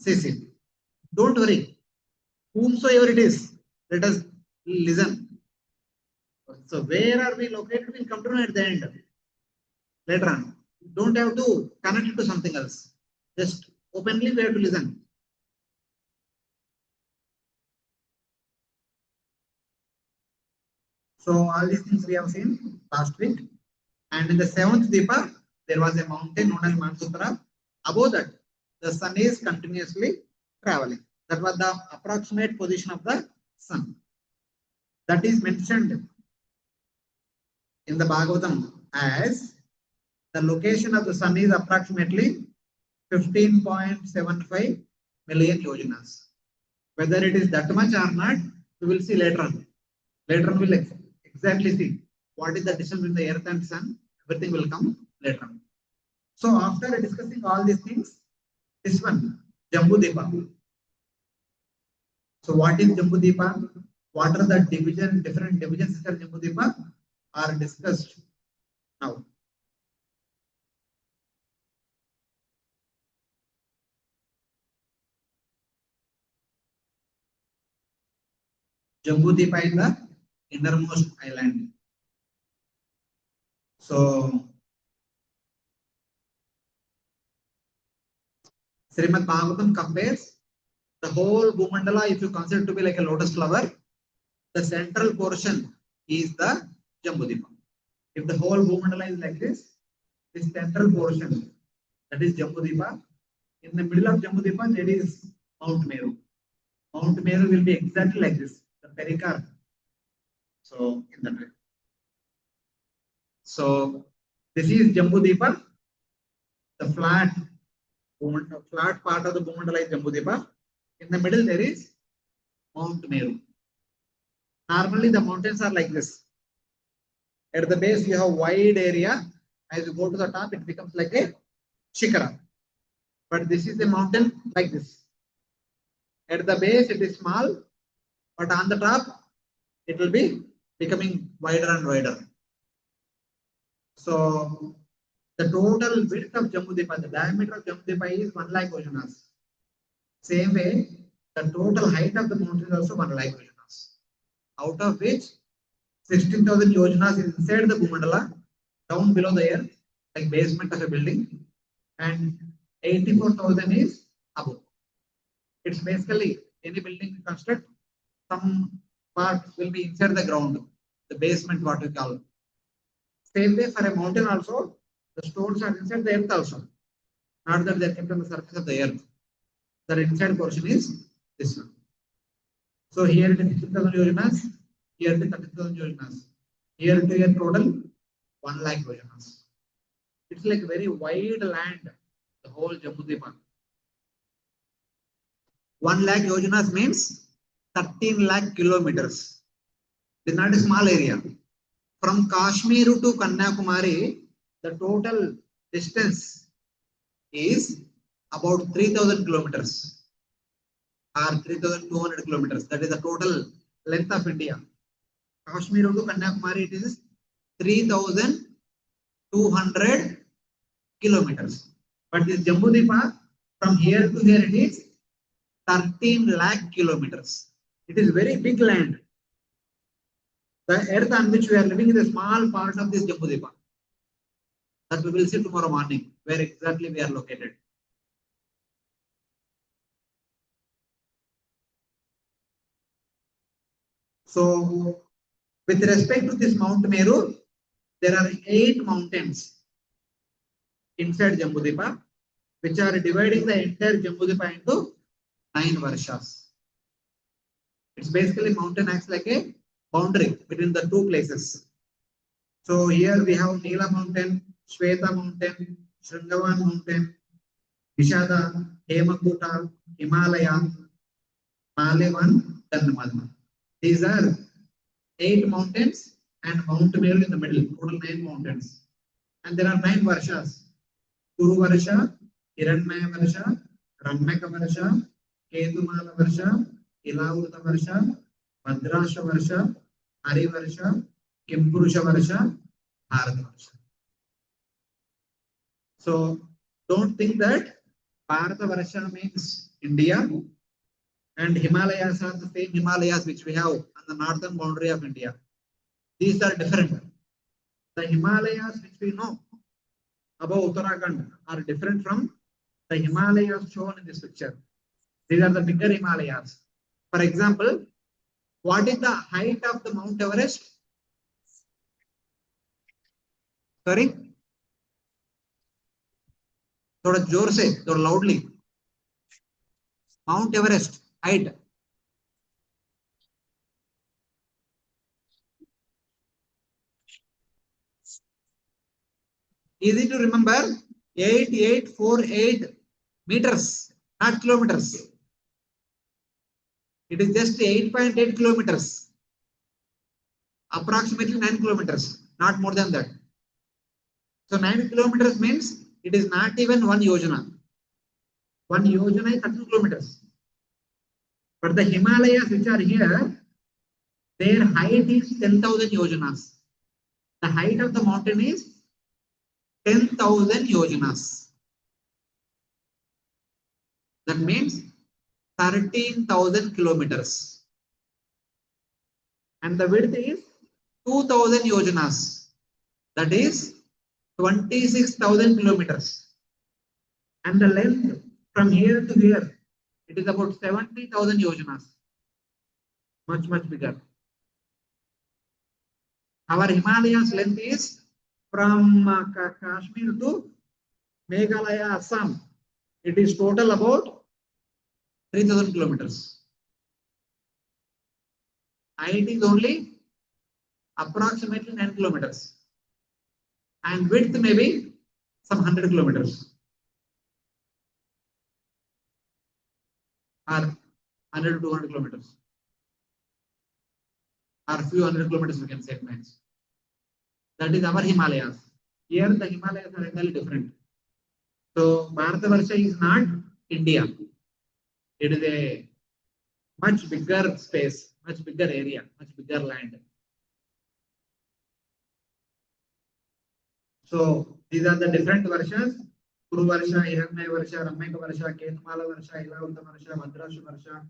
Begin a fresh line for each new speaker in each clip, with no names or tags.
see. Don't worry. Whomsoever it is, let us listen. So where are we located? We'll come to know at the end. Later on. Don't have to connect it to something else. Just openly we have to listen. So all these things we have seen last week. And in the seventh Deepa, there was a mountain known as Mansutra. Above that, the sun is continuously traveling. That was the approximate position of the sun. That is mentioned in the Bhagavatam as the location of the sun is approximately 15.75 million yojanas. Whether it is that much or not, we will see later on. Later on, we'll exactly see what is the distance between the earth and sun. Everything will come later on. So after discussing all these things, this one, Jambu Deepa. So what is Jambu Deepa? What are the different divisions of Jambu Deepa are discussed now. Jambu Deepa is the innermost island. So Srimad Bhagavatam compares the whole Bhumandala, if you consider to be like a lotus flower, the central portion is the Jambudipa. If the whole Bhumandala is like this central portion, that is Jambudipa. In the middle of Jambudipa, there is Mount Meru. Mount Meru will be exactly like this, the pericarp. So, in that way. So, this is Jambudipa, the flat part of the Bhumandala is Jambudipa. In the middle, there is Mount Meru. Normally, the mountains are like this. At the base, you have wide area. As you go to the top, it becomes like a shikara. But this is a mountain like this. At the base, it is small, but on the top, it will be becoming wider and wider. So, the total width of Jambudipa, the diameter of Jambudipa is 1 lakh yojanas. Same way, the total height of the mountain is also 1 lakh yojanas. Out of which 16,000 yojanas is inside the Bhumandala, down below the earth, like basement of a building, and 84,000 is above. It's basically any building you construct, some part will be inside the ground, the basement, what we call. Same way for a mountain also, the stones are inside the earth also. Not that they are kept on the surface of the earth. The inside portion is this one. So here it is 16,000 yojanas, here it is 30,000 yojanas. Here to here total 1 lakh yojanas. It's like very wide land, the whole Jambudipa. 1 lakh yojanas means 13 lakh kilometers. It's not a small area. From Kashmir to Kanyakumari, the total distance is about 3,000 kilometers or 3,200 kilometers. That is the total length of India. Kashmir to Kanyakumari, it is 3,200 kilometers. But this Jambudipa, from here to here, it is 13 lakh kilometers. It is very big land. The earth on which we are living is a small part of this Jambudipa. That we will see tomorrow morning, where exactly we are located. So, with respect to this Mount Meru, there are 8 mountains inside Jambudipa, which are dividing the entire Jambudipa into 9 varshas. It's basically mountain acts like a boundary between the 2 places. So here we have Nila mountain, Shweta mountain, Shringavan mountain, Vishada, Hemakuta, Himalaya, Malevan, Dhanmadma. These are 8 mountains and Mount Meru in the middle, total 9 mountains. And there are 9 varshas. Kuru Varsha, Hiranmaya Varsha, Ramyaka Varsha, Ketumala Varsha, Ilavrita Varsha, Bhadrasha Varsha, Hari Varsha, Kimpurusha Varsha, Bharata Varsha. So don't think that Bharata Varsha means India, and Himalayas are the same Himalayas which we have on the northern boundary of India. These are different. The Himalayas which we know above Uttarakhand are different from the Himalayas shown in this picture. These are the bigger Himalayas. For example, what is the height of the Mount Everest? Sorry? थोड़ा जोर से, थोड़ा loudly. Mount Everest height. Easy to remember. 8848 meters, not kilometers. It is just 8.8 kilometers. Approximately 9 kilometers, not more than that. So 9 kilometers means it is not even one yojana. One yojana is 30 kilometers. But the Himalayas which are here, their height is 10,000 yojanas. The height of the mountain is 10,000 yojanas. That means 13,000 kilometers. And the width is 2,000 yojanas. That is 26,000 kilometers. And the length from here to here, it is about 70,000 yojanas. Much, much bigger. Our Himalayas length is from Kashmir to Meghalaya, Assam. It is total about 3,000 kilometers. Height is only approximately 9 kilometers. And width may be some 100 kilometers. Or 100 to 200 kilometers. Or few hundred kilometers, we can say max. That is our Himalayas. Here the Himalayas are entirely different. So Bharatavarsha is not India. It is a much bigger space, much bigger area, much bigger land. So these are the different Varshas. Kuru Varsha, Hiranya Varsha, Rameka Varsha, Ketumala Varsha, Ilavuta Varsha, Madrasha Varsha.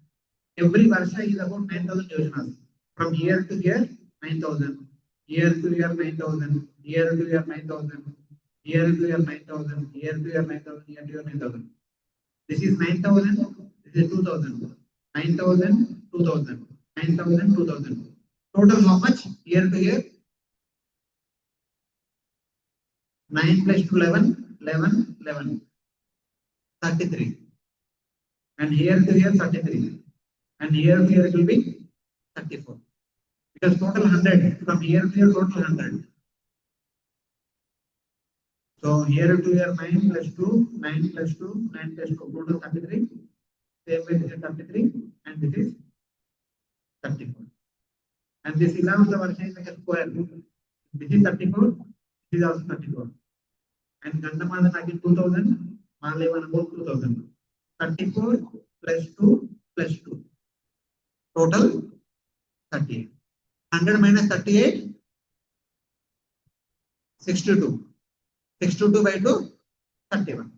Every Varsha is about 9,000 yojanas. From here to here, 9,000. Here to here, 9,000. Here to here, 9,000. Here to here, 9,000. Here to here, 9,000. Here to here, 9,000. This is 9,000. This is 2,000. 9,000, 2,000. 9,000, 2,000. Total how much? Here to here? 9 plus 2, 11. 11, 11. 33. And here to here, 33. And here to here it will be 34. Because total 100. From here to here, total 100. So here to here, 9 plus 2, 9 plus 2, 9 plus 2, total 33. Same way this is 33 and this is 34. And this 11th Varsha is like a square. This is 34, this is also 34. And Gandamala again 2000, Malavan about 2000. 34 plus 2 plus 2. Total 38. 100 minus 38, 62. 62 by 2, 31.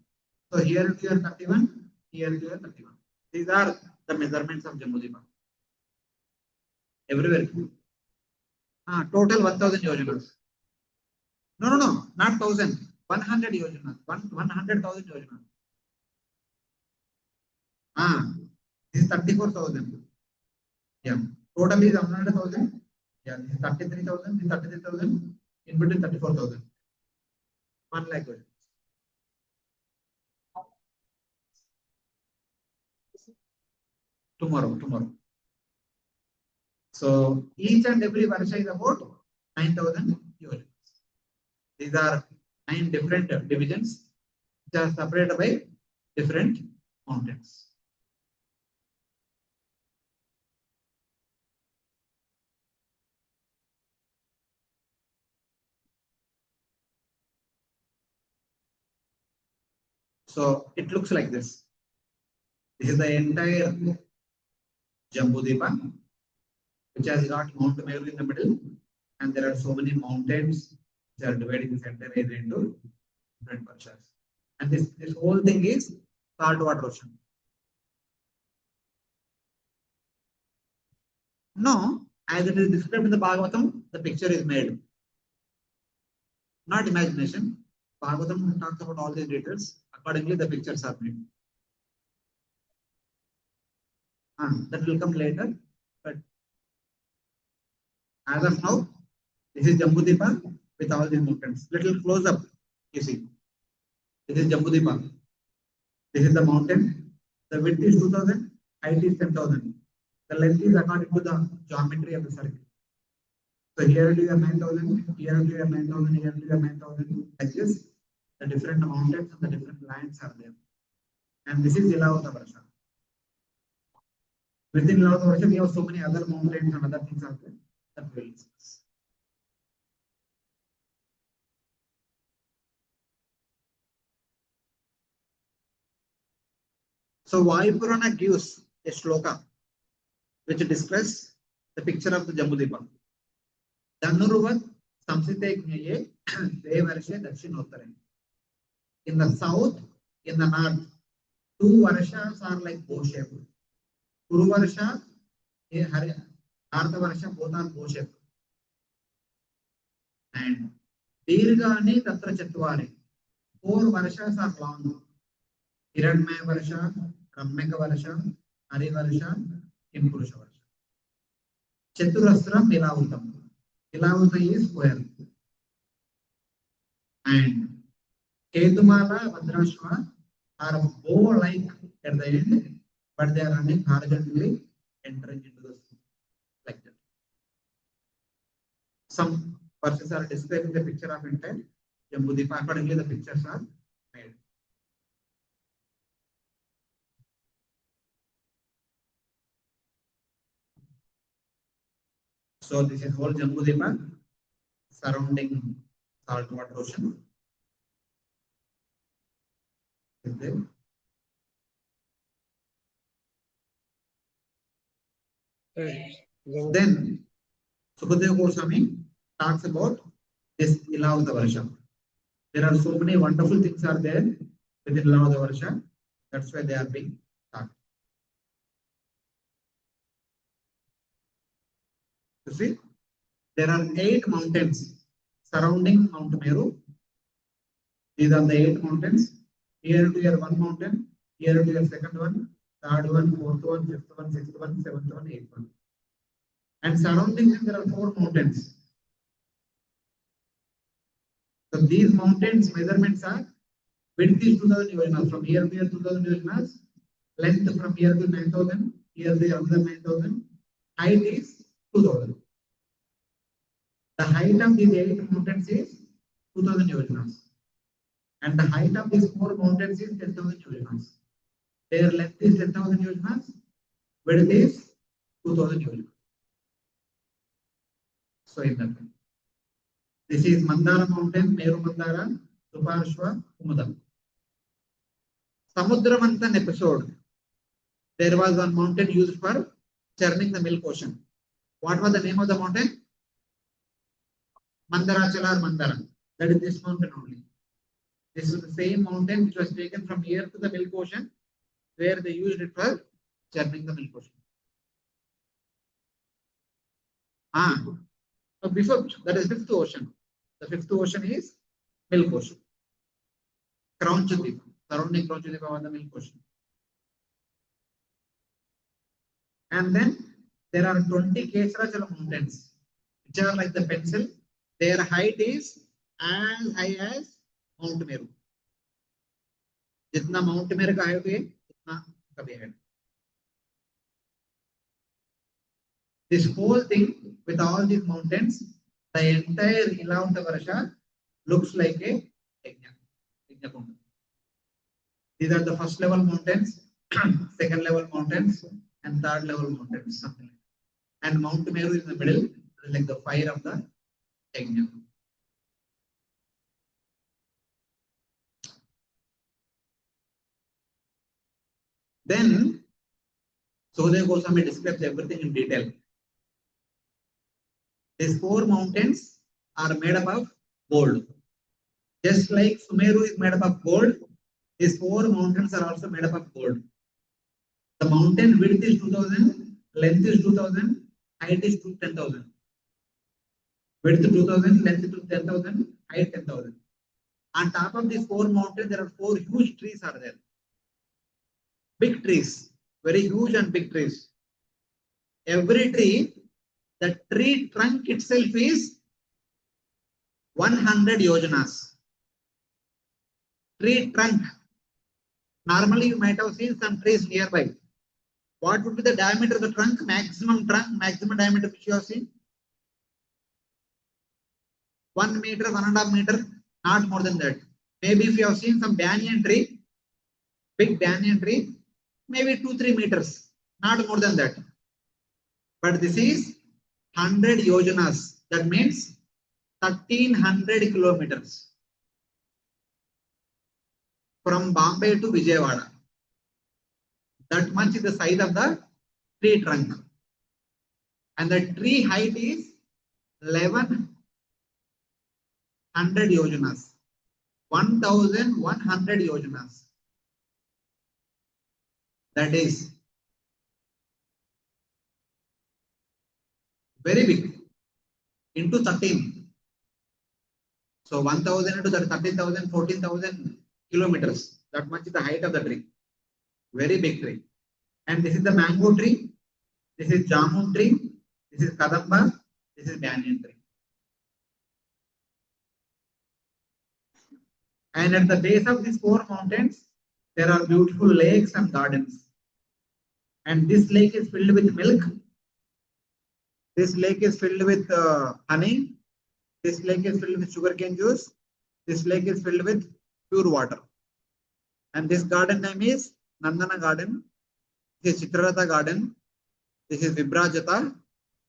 So here to here 31, here to here 31. These are the measurements of Jambudvipa. Everywhere. Total 1000 yojanas. No, not 1000. 100 yojanas. 100,000 yojanas. This is 34,000. Yeah. Total is 100,000. Yeah, this is 33,000. This is 33,000. In between 34,000. 1 lakh. Tomorrow. So each and every Varsha is about 9,000 yojanas. These are 9 different divisions which are separated by different mountains. So it looks like this. This is the entire Jambudvipa, which has got Mount Meru in the middle, and there are so many mountains which are dividing this entire area into different Varshas. And this whole thing is salt water ocean. No, as it is described in the Bhagavatam, the picture is made. Not imagination. Bhagavatam talks about all these details. Accordingly, the pictures are made. That will come later. But as of now, this is Jambudvipa with all these mountains. Little close up, you see. This is Jambudvipa. This is the mountain. The width is 2000, height is 10,000. The length is according to the geometry of the circle. So here it is 9,000, here it is 9,000, here it is 9,000. Like this, the different mountains and the different lands are there. And this is Ilavata Varsha. Within Ilavata Varsha, we have so many other mountains and other things are there that we will discuss. So Vayupurana gives a shloka which describes the picture of the Jambudvipa. Dhanurvat samsite gneye devarshe dakshinottare. In the south, in the north, two varshas are like bow shape. Puru Varsha, Artha Varsha, both are bow shape. And Dirgani Tatra Chatwari, four varshas are long. Hiranmaya Varsha, Ramyaka Varsha, Hari Varsha, Kimpurusha Varsha. Chaturasram Ilavutam. Ilavuta is square. And Ketumala, Vadrashva are bow-like at the end, but they are running horizontally, entering into the sea, like that. Some verses are describing the picture of entire Jambudvipa. Accordingly, the pictures are made. So this is whole Jambudvipa surrounding saltwater ocean. Is there? Then Sukadeva Goswami talks about this Ilavata Varsha. There are so many wonderful things are there within Ilavata Varsha. That's why they are being taught. You see, there are 8 mountains surrounding Mount Meru. These are the 8 mountains. Here to here 1 mountain, here to here second one, third one, fourth one, fifth one, sixth one, seventh one, eighth one. And surrounding them there are 4 mountains. So these mountains measurements are width is 2000 yojanas, from here to here 2000 yojanas, length from here to 9000, here to another 9000, height is 2000. The height of these 8 mountains is 2000 yojanas. And the height of these 4 mountains is 10,000 yojanas. Their length is 10,000 yojanas, width is 2000 yojanas. So in that way. This is Mandara mountain, Meru Mandara, Suparshva, Kumudam. Samudramanthan episode. There was one mountain used for churning the milk ocean. What was the name of the mountain? Mandarachala or Mandara. That is this mountain only. This is the same mountain which was taken from here to the milk ocean, where they used it for churning the milk ocean. So before that is 5th ocean. The 5th ocean is milk ocean. Kraunchadip, surrounding Kraunchadip was the milk ocean. And then there are 20 Kesarachala mountains, which are like the pencil. Their height is as high as Mount Meru. जितना Mount Meru का height है, उतना का भी height. This whole thing with all these mountains, the entire Ilavata Varsha looks like a yajna. These are the first level mountains, second level mountains, and third level mountains, something like that. And Mount Meru is in the middle, like the fire of the yajna. Then Sukadeva Goswami describes everything in detail. These 4 mountains are made up of gold. Just like Sumeru is made up of gold, these 4 mountains are also made up of gold. The mountain width is 2000, length is 2000, height is 10,000. Width 2,000, length to 10,000, height 10,000. On top of these four mountains, there are four huge trees are there. Big trees, very huge and big trees. Every tree, the tree trunk itself is 100 yojanas. Tree trunk. Normally, you might have seen some trees nearby. What would be the diameter of the trunk, maximum diameter which you have seen? 1 meter, 1.5 meter, not more than that. Maybe if you have seen some banyan tree, big banyan tree, maybe 2-3 meters, not more than that. But this is 100 yojanas. That means 1300 kilometers from Bombay to Vijayawada. That much is the size of the tree trunk. And the tree height is 1100 yojanas. 1100 yojanas. That is very big into 13. So 1000 into 13,000, 14,000 kilometers. That much is the height of the tree. Very big tree. And this is the mango tree. This is jamun tree. This is kadamba. This is banyan tree. And at the base of these four mountains, there are beautiful lakes and gardens. And this lake is filled with milk. This lake is filled with honey. This lake is filled with sugarcane juice. This lake is filled with pure water. And this garden name is Nandana Garden. This is Chitraratha Garden. This is Vibrajata.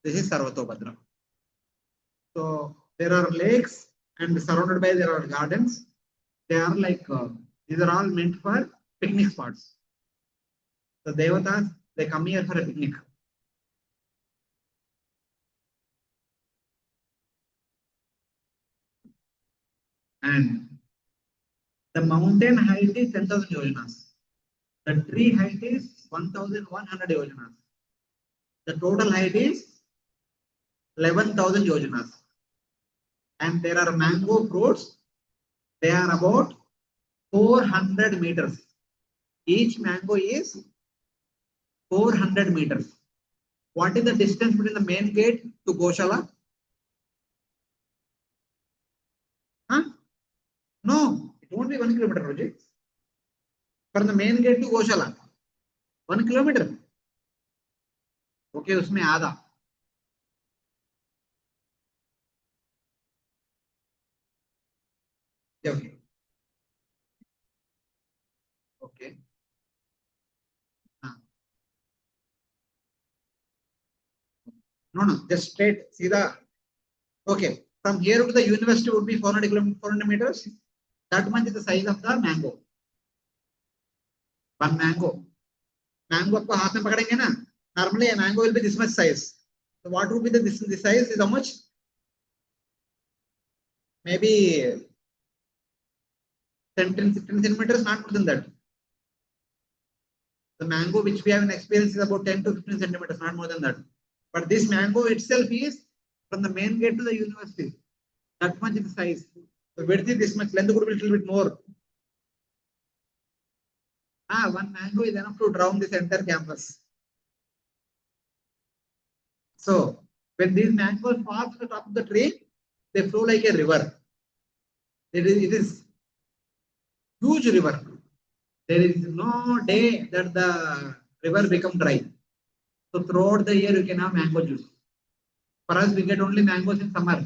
This is Sarvatobhadra. So there are lakes and surrounded by there are gardens. They are like, these are all meant for picnic spots. The Devatas, they come here for a picnic. And the mountain height is 10,000 yojanas. The tree height is 1,100 yojanas. The total height is 11,000 yojanas. And there are mango fruits. They are about 400 meters. Each mango is 400 meters. What is the distance between the main gate to Goshala? Huh? No, it won't be 1 kilometer, Roji. From the main gate to Goshala, 1 kilometer. Okay, उसमें आधा. Okay. Okay. No, just straight. See the. Okay. From here to the university would be 400 meters. That much is the size of the mango. One mango. Mango आपको हाथ में पकड़ेंगे ना. Normally a mango will be this much size. So what would be this size is how much? Maybe 10 centimeters, not more than that. The mango which we have in experience is about 10 to 15 centimeters, not more than that. But this mango itself is from the main gate to the university. That much is the size. The width is this much, length could be a little bit more. One mango is enough to drown this entire campus. So when these mangoes fall to the top of the tree, they flow like a river. It is huge river. There is no day that the river become dry. So throughout the year you can have mango juice. For us, we get only mangoes in summer.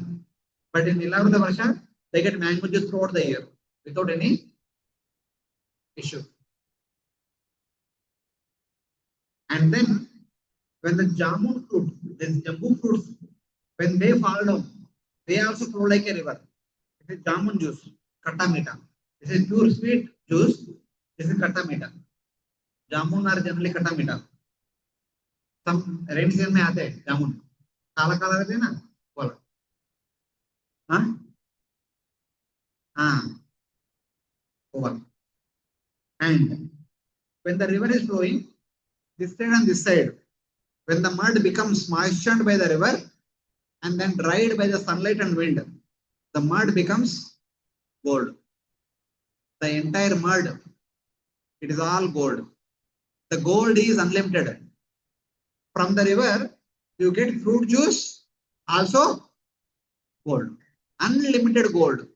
But in Nilavruta Varsha, they get mango juice throughout the year without any issue. And then when the jamun fruit, these jambu fruits, when they fall down, they also flow like a river. This is jamun juice, katta meeta. This is pure sweet juice. This is katta meeta. Jamun are generally katta meeta. Some rain season में आते हैं जामुन काला काला रहते हैं ना बोला हाँ over. And when the river is flowing, this side and this side, When the mud becomes moistened by the river and then dried by the sunlight and wind, the mud becomes gold. The entire mud, it is all gold. The gold is unlimited. From the river, you get fruit juice, also gold. Unlimited gold.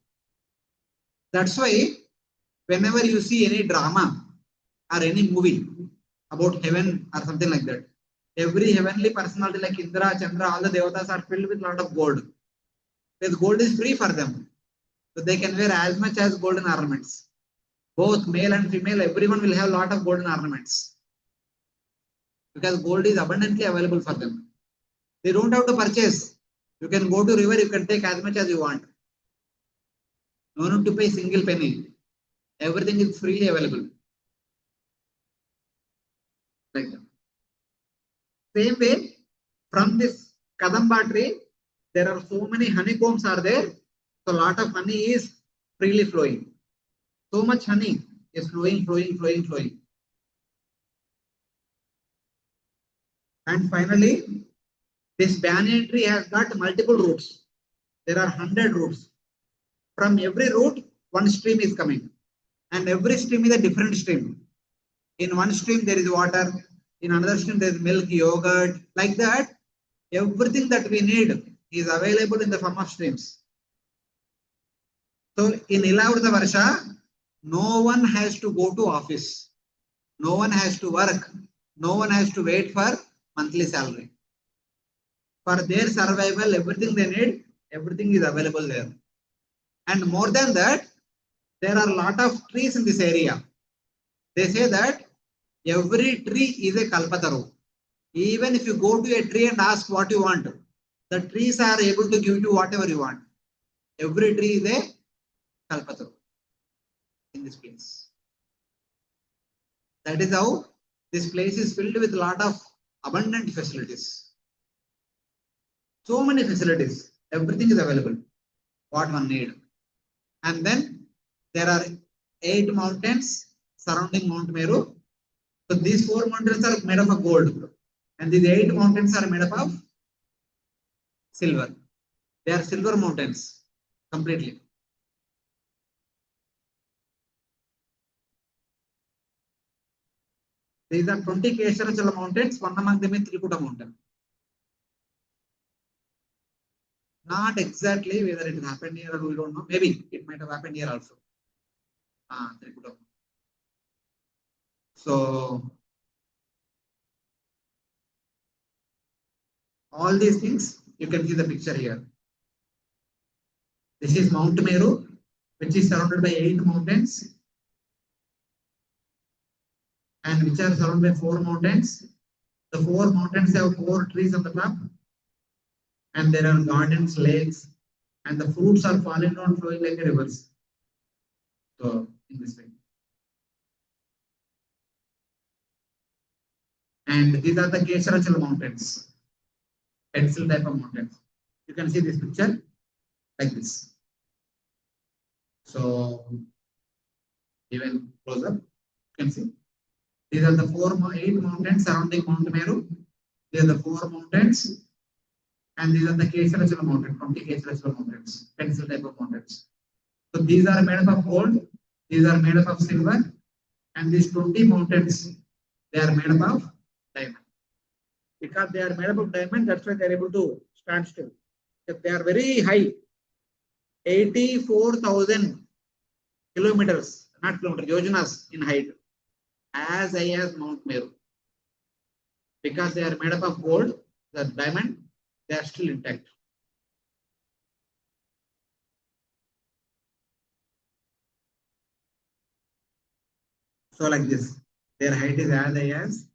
That's why whenever you see any drama or any movie about heaven or something like that, every heavenly personality like Indra, Chandra, all the devatas are filled with a lot of gold. Because gold is free for them. So they can wear as much as golden ornaments. Both male and female, everyone will have a lot of golden ornaments. Because gold is abundantly available for them. They don't have to purchase. You can go to river, you can take as much as you want. No need to pay single penny. Everything is freely available. Like that. Same way, from this Kadamba tree, there are so many honeycombs are there. So a lot of honey is freely flowing. So much honey is flowing. And finally, this banyan tree has got multiple roots. There are 100 roots. From every root, one stream is coming. And every stream is a different stream. In one stream, there is water. In another stream, there is milk, yogurt. Like that, everything that we need is available in the form of streams. So in Ilavurta Varsha, no one has to go to office. No one has to work. No one has to wait for monthly salary. For their survival, everything they need, everything is available there. And more than that, there are a lot of trees in this area. They say that every tree is a kalpataru. Even if you go to a tree and ask what you want, the trees are able to give you whatever you want. Every tree is a kalpataru in this place. That is how this place is filled with a lot of abundant facilities. So many facilities. Everything is available. What one need. And then there are 8 mountains surrounding Mount Meru. So these 4 mountains are made up of gold. And these 8 mountains are made up of silver. They are silver mountains completely. These are 20 Kesharachala mountains. One among them is Trikuta mountain. Not exactly whether it happened here or we don't know. Maybe it might have happened here also. Trikuta. So all these things, you can see the picture here. This is Mount Meru, which is surrounded by 8 mountains and which are surrounded by 4 mountains. The 4 mountains have 4 trees on the top, and there are gardens, lakes, and the fruits are falling down, flowing like rivers. So, in this way. And these are the Kesharachala mountains, pencil type of mountains. You can see this picture like this. So, even close up, you can see. These are the 8 mountains surrounding Mount Meru. These are the 4 mountains. And these are the Kesharachala mountains, 20 Kesharachala mountains, pencil type of mountains. So these are made up of gold, these are made up of silver, and these 20 mountains, they are made up of diamond. Because they are made up of diamond, that's why they are able to stand still. If they are very high, 84,000 kilometers, not kilometers, yojanas in height, as high as Mount Meru. Because they are made up of gold, the diamond, they are still intact. So like this, their height is as high as.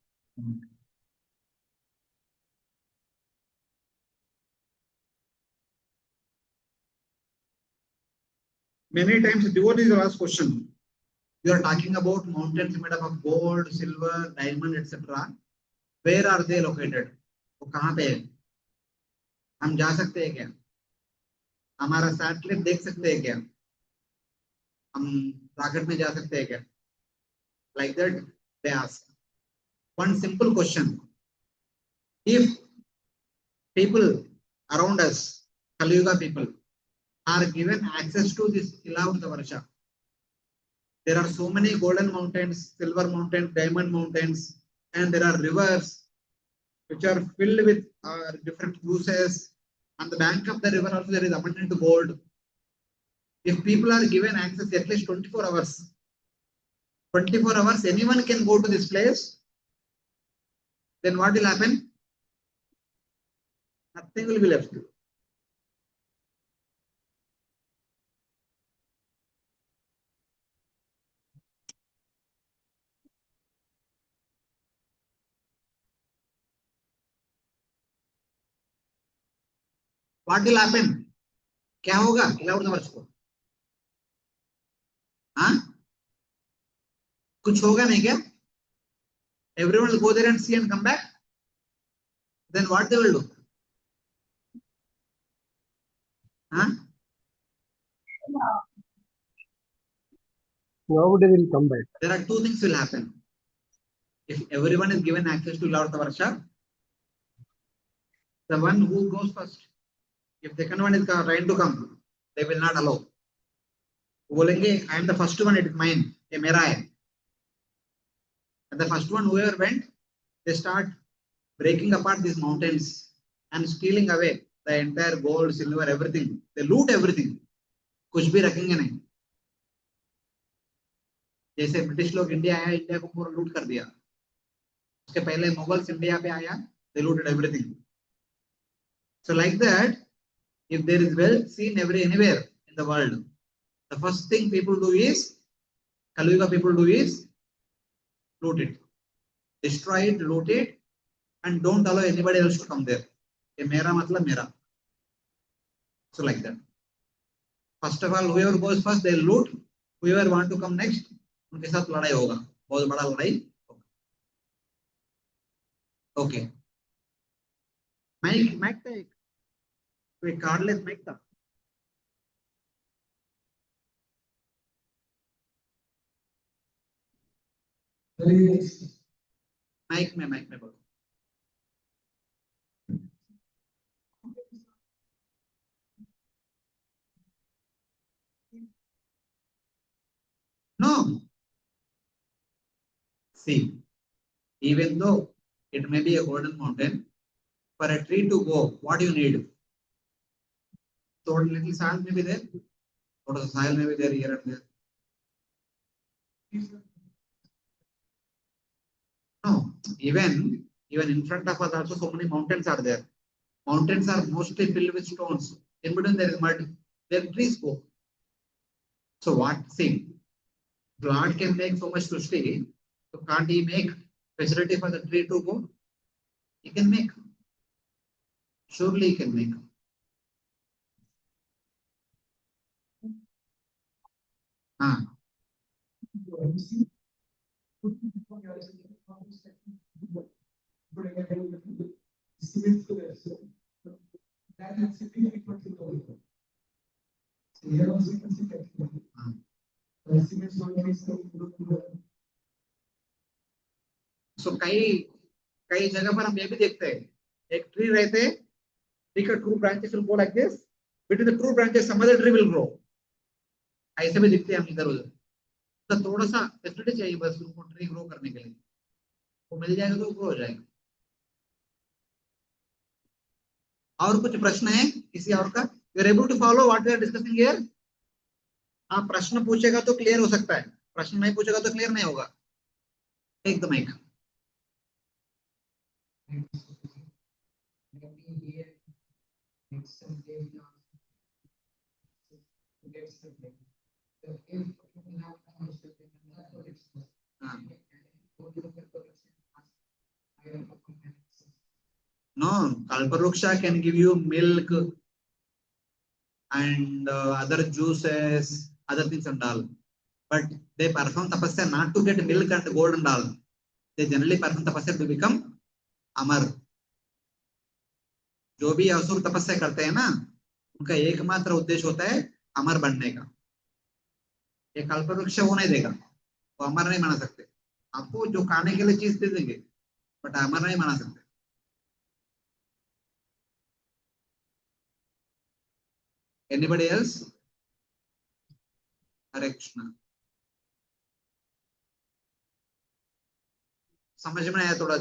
Many times, devotees will ask question. You are talking about mountains made up of gold, silver, diamond, etc. Where are they located? वो कहाँ पे है? हम जा सकते हैं क्या? हमारा सैटेलाइट देख सकते हैं क्या? हम रॉकेट में जा सकते हैं क्या? Like that, they ask. One simple question. If people around us, Kali Yuga people, are given access to this Ilavata Varsha, there are so many golden mountains, silver mountains, diamond mountains, and there are rivers which are filled with different juices. On the bank of the river also there is abundant gold. If people are given access at least 24 hours, 24 hours, anyone can go to this place, then what will happen? Nothing will be left. What will happen? क्या होगा इलावट वर्ष को? हाँ, कुछ होगा नहीं क्या? Everyone will go there and see and come back. Then what they will do? Huh?
Nobody will come back.
There are two things will happen. If everyone is given access to Lord Varsha, the one who goes first, if the second one is trying to come, they will not allow. बोलेंगे, I am the first one, it is mine, ये मेरा है. And the first one, whoever went, they start breaking apart these mountains and stealing away the entire gold, silver, everything. They loot everything. कुछ भी रखेंगे नहीं. जैसे British लोग India आया, इंडिया को पूरा लूट कर दिया. उसके पहले मुगल्स इंडिया पे आया, they looted everything. So like that, if there is wealth seen anywhere in the world, the first thing people do is, Kali Yuga people do is loot it, destroy it, loot it, and don't allow anybody else to come there. ये मेरा मतलब मेरा. So like that. First of all, whoever goes first, they loot. Whoever want to come next, उनके साथ लड़ाई होगा. बहुत बड़ा लड़ाई. Okay. माइक था एक. कोई कार्डलेस माइक था. माइक में बोलो. No. See, even though it may be a golden mountain, for a tree to go, what do you need? So little soil may be there. What of the soil may be there here and there. No, even in front of us also so many mountains are there. Mountains are mostly filled with stones. In between there is mud. There trees go. So what? See, God can make so much to stay. So can't he make facility for the tree to go? He can make. Surely he can make. So कई जगह पर हम ये भी देखते हैं, एक tree रहते हैं, tree का true branches will go like this. Between the true branches, some other tree will grow. ऐसे भी दिखते हैं हम इधर उधर. तो थोड़ा सा फैसिलिटी चाहिए बस उनको ट्री ग्रो करने के लिए. वो मिल जाएगा तो ग्रो हो जाएगा. और कुछ प्रश्न है किसी और का? You are able to follow what we are discussing here? आप प्रश्न पूछेगा तो क्लियर हो सकता है, प्रश्न नहीं पूछेगा तो क्लियर नहीं होगा. Take the mic. No, Kalparuksha can give you milk and other juices, other things and all. But they perform tapasya not to get milk and gold and all. They generally perform tapasya to become Amar. जो भी असुर तपस्या करते हैं ना, उनका एकमात्र उद्देश्य होता है अमर बनने का. ये कल्पवृक्ष वो नहीं देगा, वो अमर नहीं बना सकते. आपको जो खाने के लिए चीज दे देंगे, बट अमर नहीं बना सकते. Anybody else? Hare Krishna. समझ में आया? थोड़ा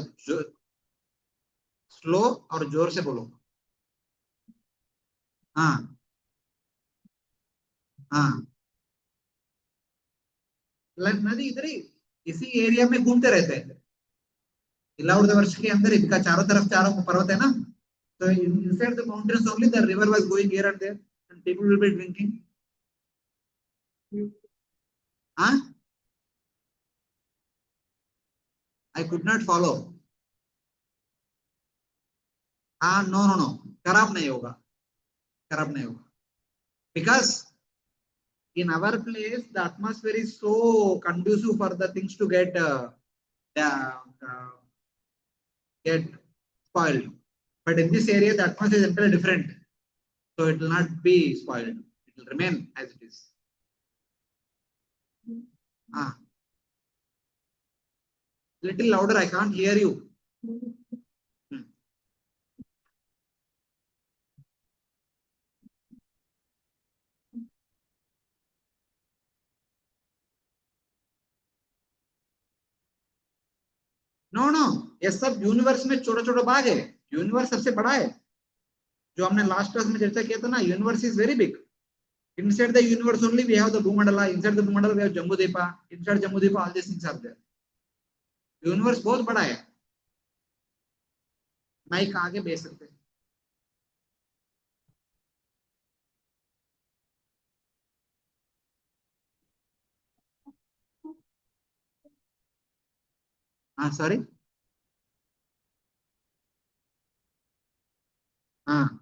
स्लो और जोर से बोलो. हाँ हाँ. नदी इधर ही इसी एरिया में घूमते रहते हैं. इलाहाबाद वर्ष के अंदर इसका चारों तरफ चारों पर्वत है ना. So inside the mountains only the river was going here and there, and people will be drinking. Huh? I could not follow. हाँ, no no no, खराब नहीं होगा, खराब नहीं होगा. Because in our place the atmosphere is so conducive for the things to uh, get spoiled. But in this area the atmosphere is entirely different, so it will not be spoiled. It will remain as it is. Ah, little louder. I can't hear you. Hmm. No no, ये सब universe में छोटा छोटा भाग है. Universe सबसे बड़ा है. जो हमने लास्ट क्लास में चर्चा किया था ना, universe is very big. Inside the universe only we have the Bhumandala. Inside the Bhumandala we have Jambudvipa. Inside Jambudvipa all these things are there. Universe बहुत बड़ा है. माइक आगे भेज सकते हैं. हाँ सॉरी. हाँ.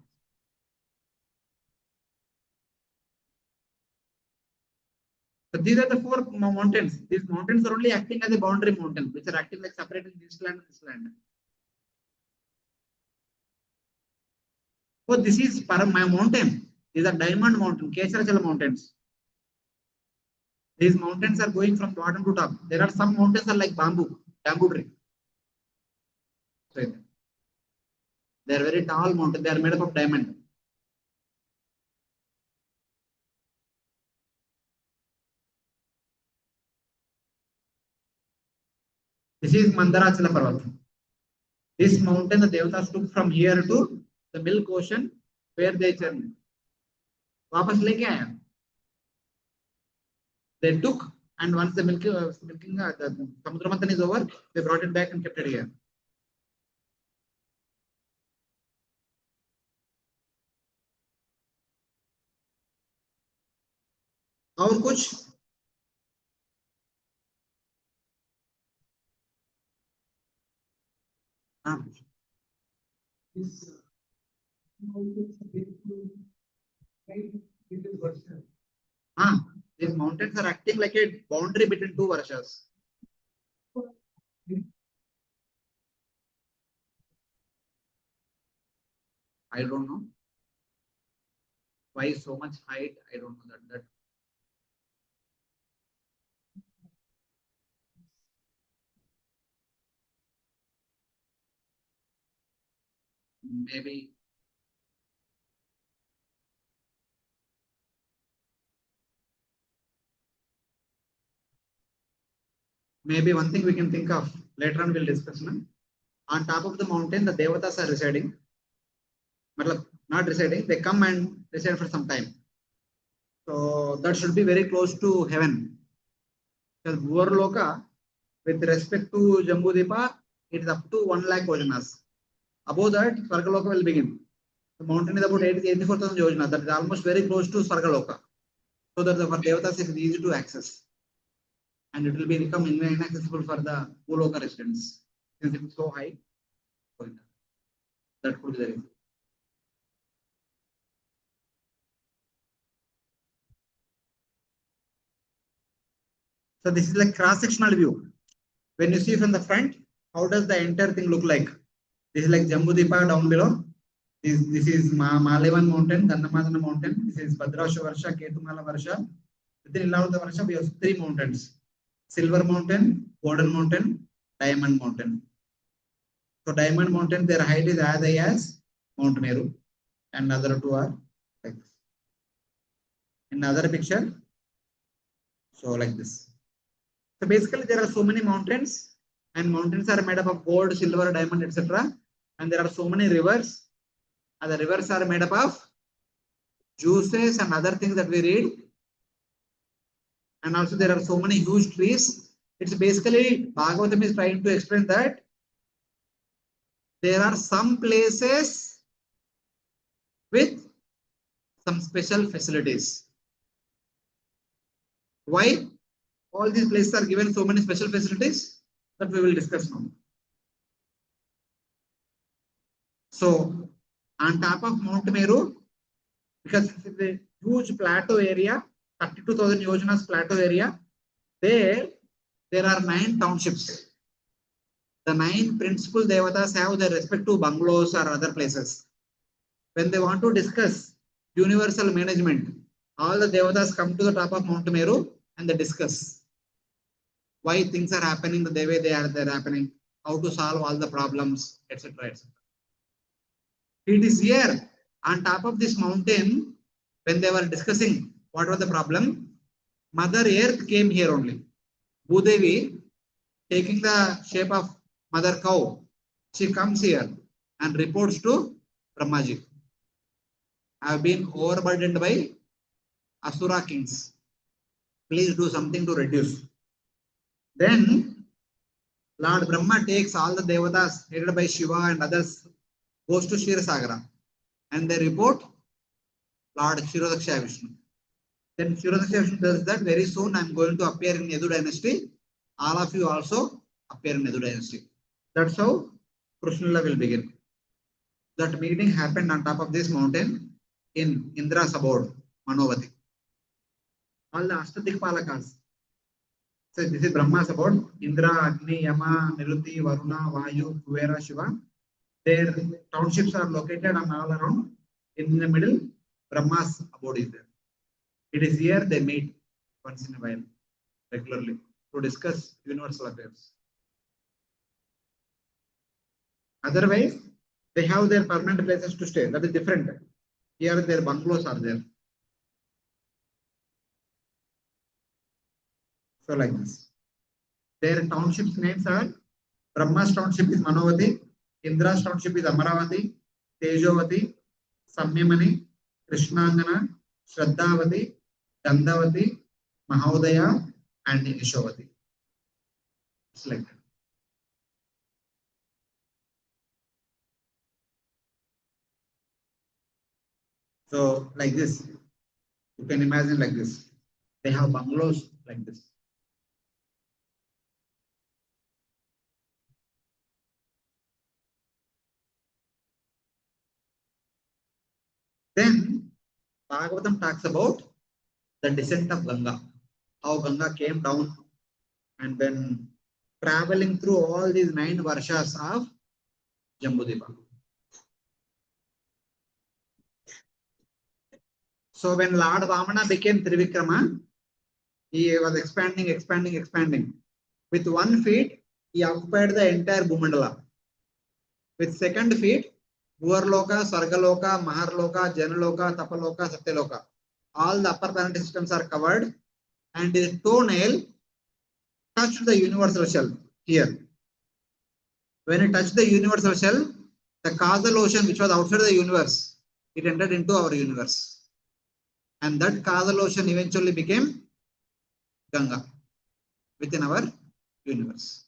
So these are the four mountains. These mountains are only acting as a boundary mountain, which are acting like separating this land and this land. So this is my mountain. These are diamond mountain, Kesarachala mountains. These mountains are going from bottom to top. There are some mountains are like bamboo tree. So they are very tall mountains. They are made up of diamond. This is Mandarachala Parvat. This mountain the Devatas took from here to the Milk Ocean, where they journeyed. वापस लेके आया. They took, and once the milking the Samudra Manthan is over, they brought it back and kept it here. और कुछ? हाँ. हाँ. These mountains are acting like a boundary between two varshas. I don't know why so much height. I don't know that maybe one thing we can think of later on we'll discuss. Na? On top of the mountain, the Devatas are residing. Not residing, they come and reside for some time. So that should be very close to heaven. Because Bhuvarloka, with respect to Jambudvipa, it is up to 1 lakh yojanas. Above that, Svargaloka will begin. The mountain is about 84,000 yojanas. That is almost very close to Svargaloka. So that for Devatas it is easy to access. And it will become inaccessible for the Bhuloka residents. Since it is so high. That could be the reason. So this is like cross-sectional view. When you see from the front, how does the entire thing look like? This is like Jambudvipa down below. This is Malevan mountain, Gandamadana mountain. This is Bhadrasha Varsha, Ketumala Varsha. Within Illawarada Varsha, we have 3 mountains. Silver mountain, golden mountain, diamond mountain. So diamond mountain, their height is as high as Mount Meru. And other 2 are like this. In other picture, so like this. So basically, there are so many mountains, and mountains are made up of gold, silver, diamond, etc. And there are so many rivers, and the rivers are made up of juices and other things that we read. And also, there are so many huge trees. It's basically Bhagavatam is trying to explain that there are some places with some special facilities. Why all these places are given so many special facilities? That we will discuss now. So, on top of Mount Meru, because it is a huge plateau area, 32,000 yojanas plateau area, there are 9 townships. The 9 principal devatas have their respective bungalows or other places. When they want to discuss universal management, all the devatas come to the top of Mount Meru and they discuss why things are happening the way they're happening, how to solve all the problems, etc. etc. It is here on top of this mountain, when they were discussing what was the problem, Mother Earth came here only. Bhudevi, taking the shape of mother cow, she comes here and reports to Brahmaji. I have been overburdened by Asura kings. Please do something to reduce. Then Lord Brahma takes all the devatas headed by Shiva and others, goes to Kshirosagra, and they report Lord Kshirodaksha Vishnu. Then Kshirodaksha Vishnu does that very soon I am going to appear in Yadu dynasty. All of you also appear in Yadu dynasty. That's how Krishna will begin. That meeting happened on top of this mountain in Indra's abode, Manovati. All the Ashtadikpalakas. So this is Brahma's abode. Indra, Agni, Yama, Niruti, Varuna, Vayu, Kuvera, Shiva. Their townships are located on all around. In the middle, Brahma's abode is there. It is here they meet once in a while, regularly, to discuss universal affairs. Otherwise, they have their permanent places to stay. That is different. Here their bungalows are there. So like this. Their townships names are Brahma's township is Manovati, Indra's township is Amaravati, Tejovati, Samyamani, Krishnangana, Shraddhavati, Gandhavati, Mahodaya, and Yashovati. It's like that. So like this, you can imagine like this. They have bungalows like this. Then Bhagavatam talks about the descent of Ganga, how Ganga came down and then traveling through all these 9 varshas of Jambudvipa. So when Lord Vamana became Trivikrama, he was expanding. With 1 feet, he occupied the entire Bhumandala. With 2nd feet, Bhuvarloka, Sargaloka, Maharloka, Janaloka, Tapaloka, Satyaloka. All the upper planetary systems are covered, and his toenail touched the universal shell here. When it touched the universal shell, the causal ocean which was outside the universe, it entered into our universe. And that causal ocean eventually became Ganga within our universe.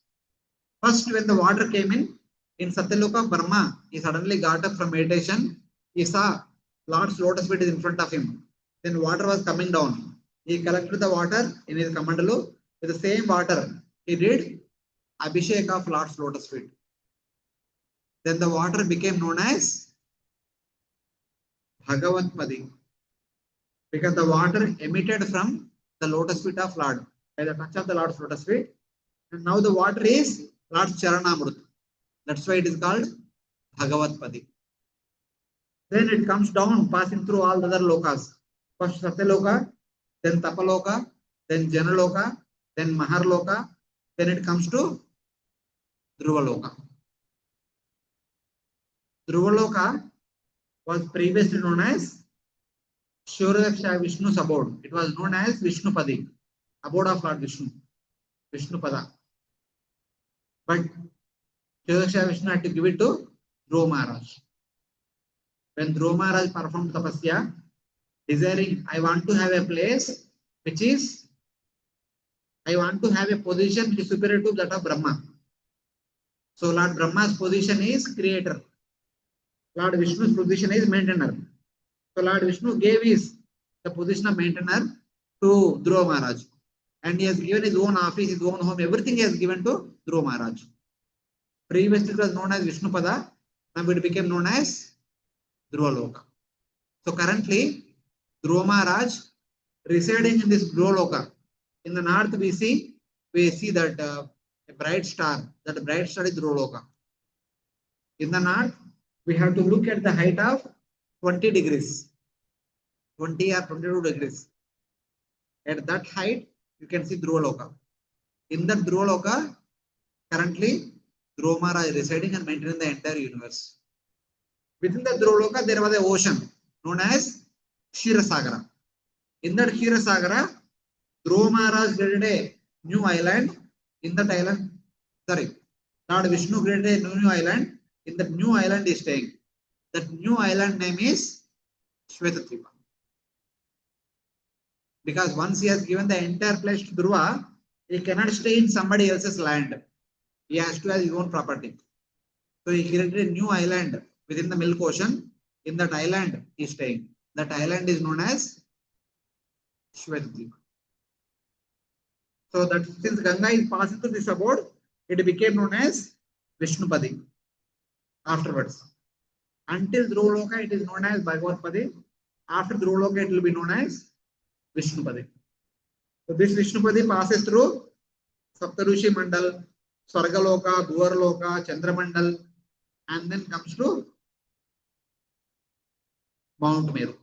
First, when the water came in Satyaloka, Brahma, he suddenly got up from meditation. He saw Lord's lotus feet is in front of him. Then water was coming down. He collected the water in his Kamandalu. With the same water, he did Abhishek of Lord's lotus feet. Then the water became known as Bhagavatpadi, because the water emitted from the lotus feet of Lord by the touch of the Lord's lotus feet. And now the water is Lord's Charanamrut. That's why it is called Bhagavatpadi. Then it comes down, passing through all the other lokas. First Satyaloka, then Tapaloka, then Janaloka, then Maharloka, then it comes to Dhruvaloka. Dhruvaloka was previously known as Shuraksha Vishnu's abode. It was known as Vishnupadi, abode of Lord Vishnu, Vishnupada. But Shuraksha Vishnu had to give it to Dhruva Maharaj. When Dhruva Maharaj performed tapasya, desiring, I want to have a place which is, I want to have a position which is superior to that of Brahma. So Lord Brahma's position is creator. Lord Vishnu's position is maintainer. So Lord Vishnu gave the position of maintainer to Dhruva Maharaj. And he has given his own office, his own home, everything he has given to Dhruva Maharaj. Previously it was known as Vishnupada, now it became known as Dhruva Loka. So currently, Dhruva Maharaj residing in this Dhruva Loka. In the north we see that a bright star, that bright star is Dhruva Loka. In the north, we have to look at the height of 20 degrees, 20 or 22 degrees. At that height, you can see Dhruva Loka. In that Dhruva Loka, currently, Dhruva Maharaj is residing and maintaining the entire universe. Within the Dhruva Loka, there was an ocean known as Ksheerasagara. In that Ksheerasagara, Dhruva Maharaj created a new island. In that island, Lord Vishnu created a new island. In that new island is staying. That new island name is Shvetadvipa. Because once he has given the entire place to Dhruva, he cannot stay in somebody else's land. He has to have his own property. So he created a new island within the Milk Ocean. In that island he is staying. That island is known as Shvetadvipa. So that since Ganga is passing through this abode, it became known as Vishnupadi afterwards. Until Dhruva Loka, it is known as Bhagavatpadi. After Dhruva Loka, it will be known as Vishnupadi. So this Vishnupadi passes through Saptarushi Mandal, Swargaloka, Bhuvarloka, Chandramandal, and then comes to Mount Meru.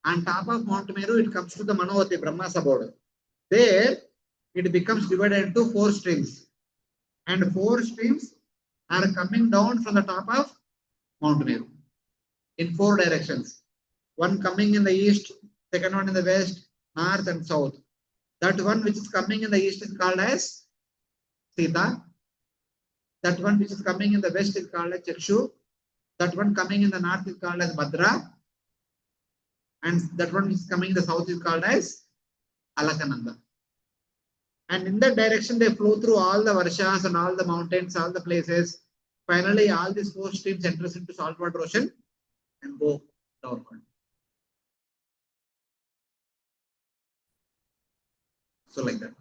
On top of Mount Meru, it comes to the Manavati, Brahma's abode. There, it becomes divided into 4 streams. And 4 streams are coming down from the top of Mount Meru in 4 directions. One coming in the east, second one in the west, north and south. That one which is coming in the east is called as Sita. That one which is coming in the west is called as Chakshu. That one coming in the north is called as Bhadra. And that one which is coming in the south is called as Alakananda. And in that direction, they flow through all the varshas and all the mountains, all the places. Finally, all these 4 streams enters into saltwater ocean and go downward. So like that.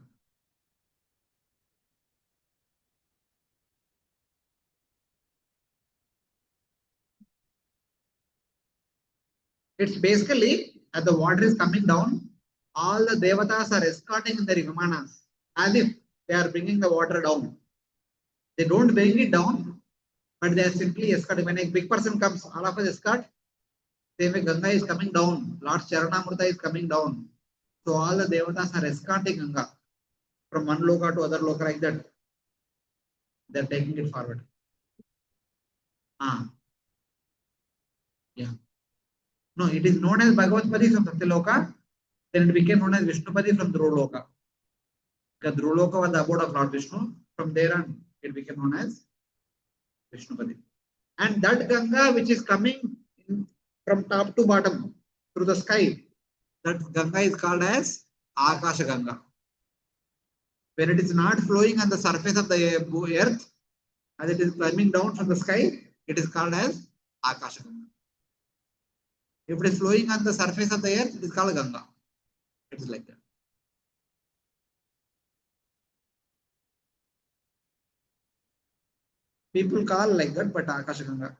It's basically as the water is coming down, all the devatas are escorting in their vimanas as if they are bringing the water down. They don't bring it down, but they are simply escorting. When a big person comes, all of us escort. Same way Ganga is coming down, Lord Charanamrita is coming down. So all the devatas are escorting Ganga from one loka to other loka like that. They are taking it forward. Yeah. No, it is known as Bhagavatpadi from Satyaloka. Then it became known as Vishnupadi from Dhruva Loka. Because Dhruva Loka was the abode of Lord Vishnu. From there on, it became known as Vishnupadi. And that Ganga which is coming from top to bottom through the sky, that Ganga is called as Akasha Ganga. When it is not flowing on the surface of the earth, as it is climbing down from the sky, it is called as Akasha Ganga. If it is flowing on the surface of the earth, it is called Ganga. It is like that. People call like that, but Akasha Ganga.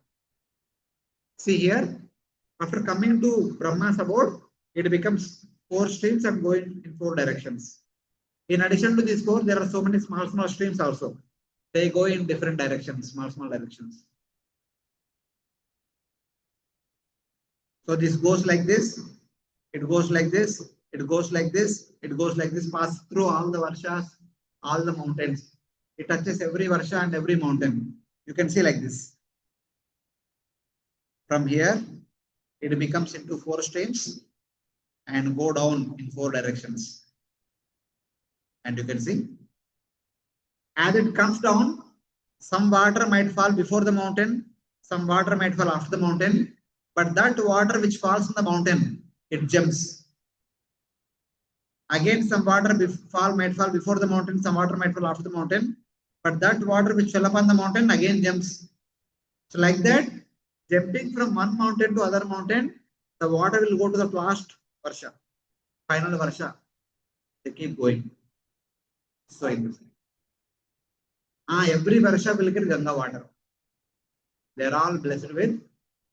See here, after coming to Brahma's abode, it becomes 4 streams and going in 4 directions. In addition to these 4, there are so many small streams also. They go in different directions, small directions. So this goes like this, it goes like this, it goes like this, it goes like this, pass through all the varshas, all the mountains. It touches every varsha and every mountain. You can see like this. From here, it becomes into 4 streams and go down in 4 directions. And you can see, as it comes down, some water might fall before the mountain, some water might fall after the mountain, but that water which falls in the mountain, it jumps. Again, some water might fall before the mountain, some water might fall after the mountain, but that water which fell upon the mountain again jumps. So like that, jumping from one mountain to other mountain, the water will go to the last Varsha, final Varsha. They keep going. So every Varsha will get Ganga water. They are all blessed with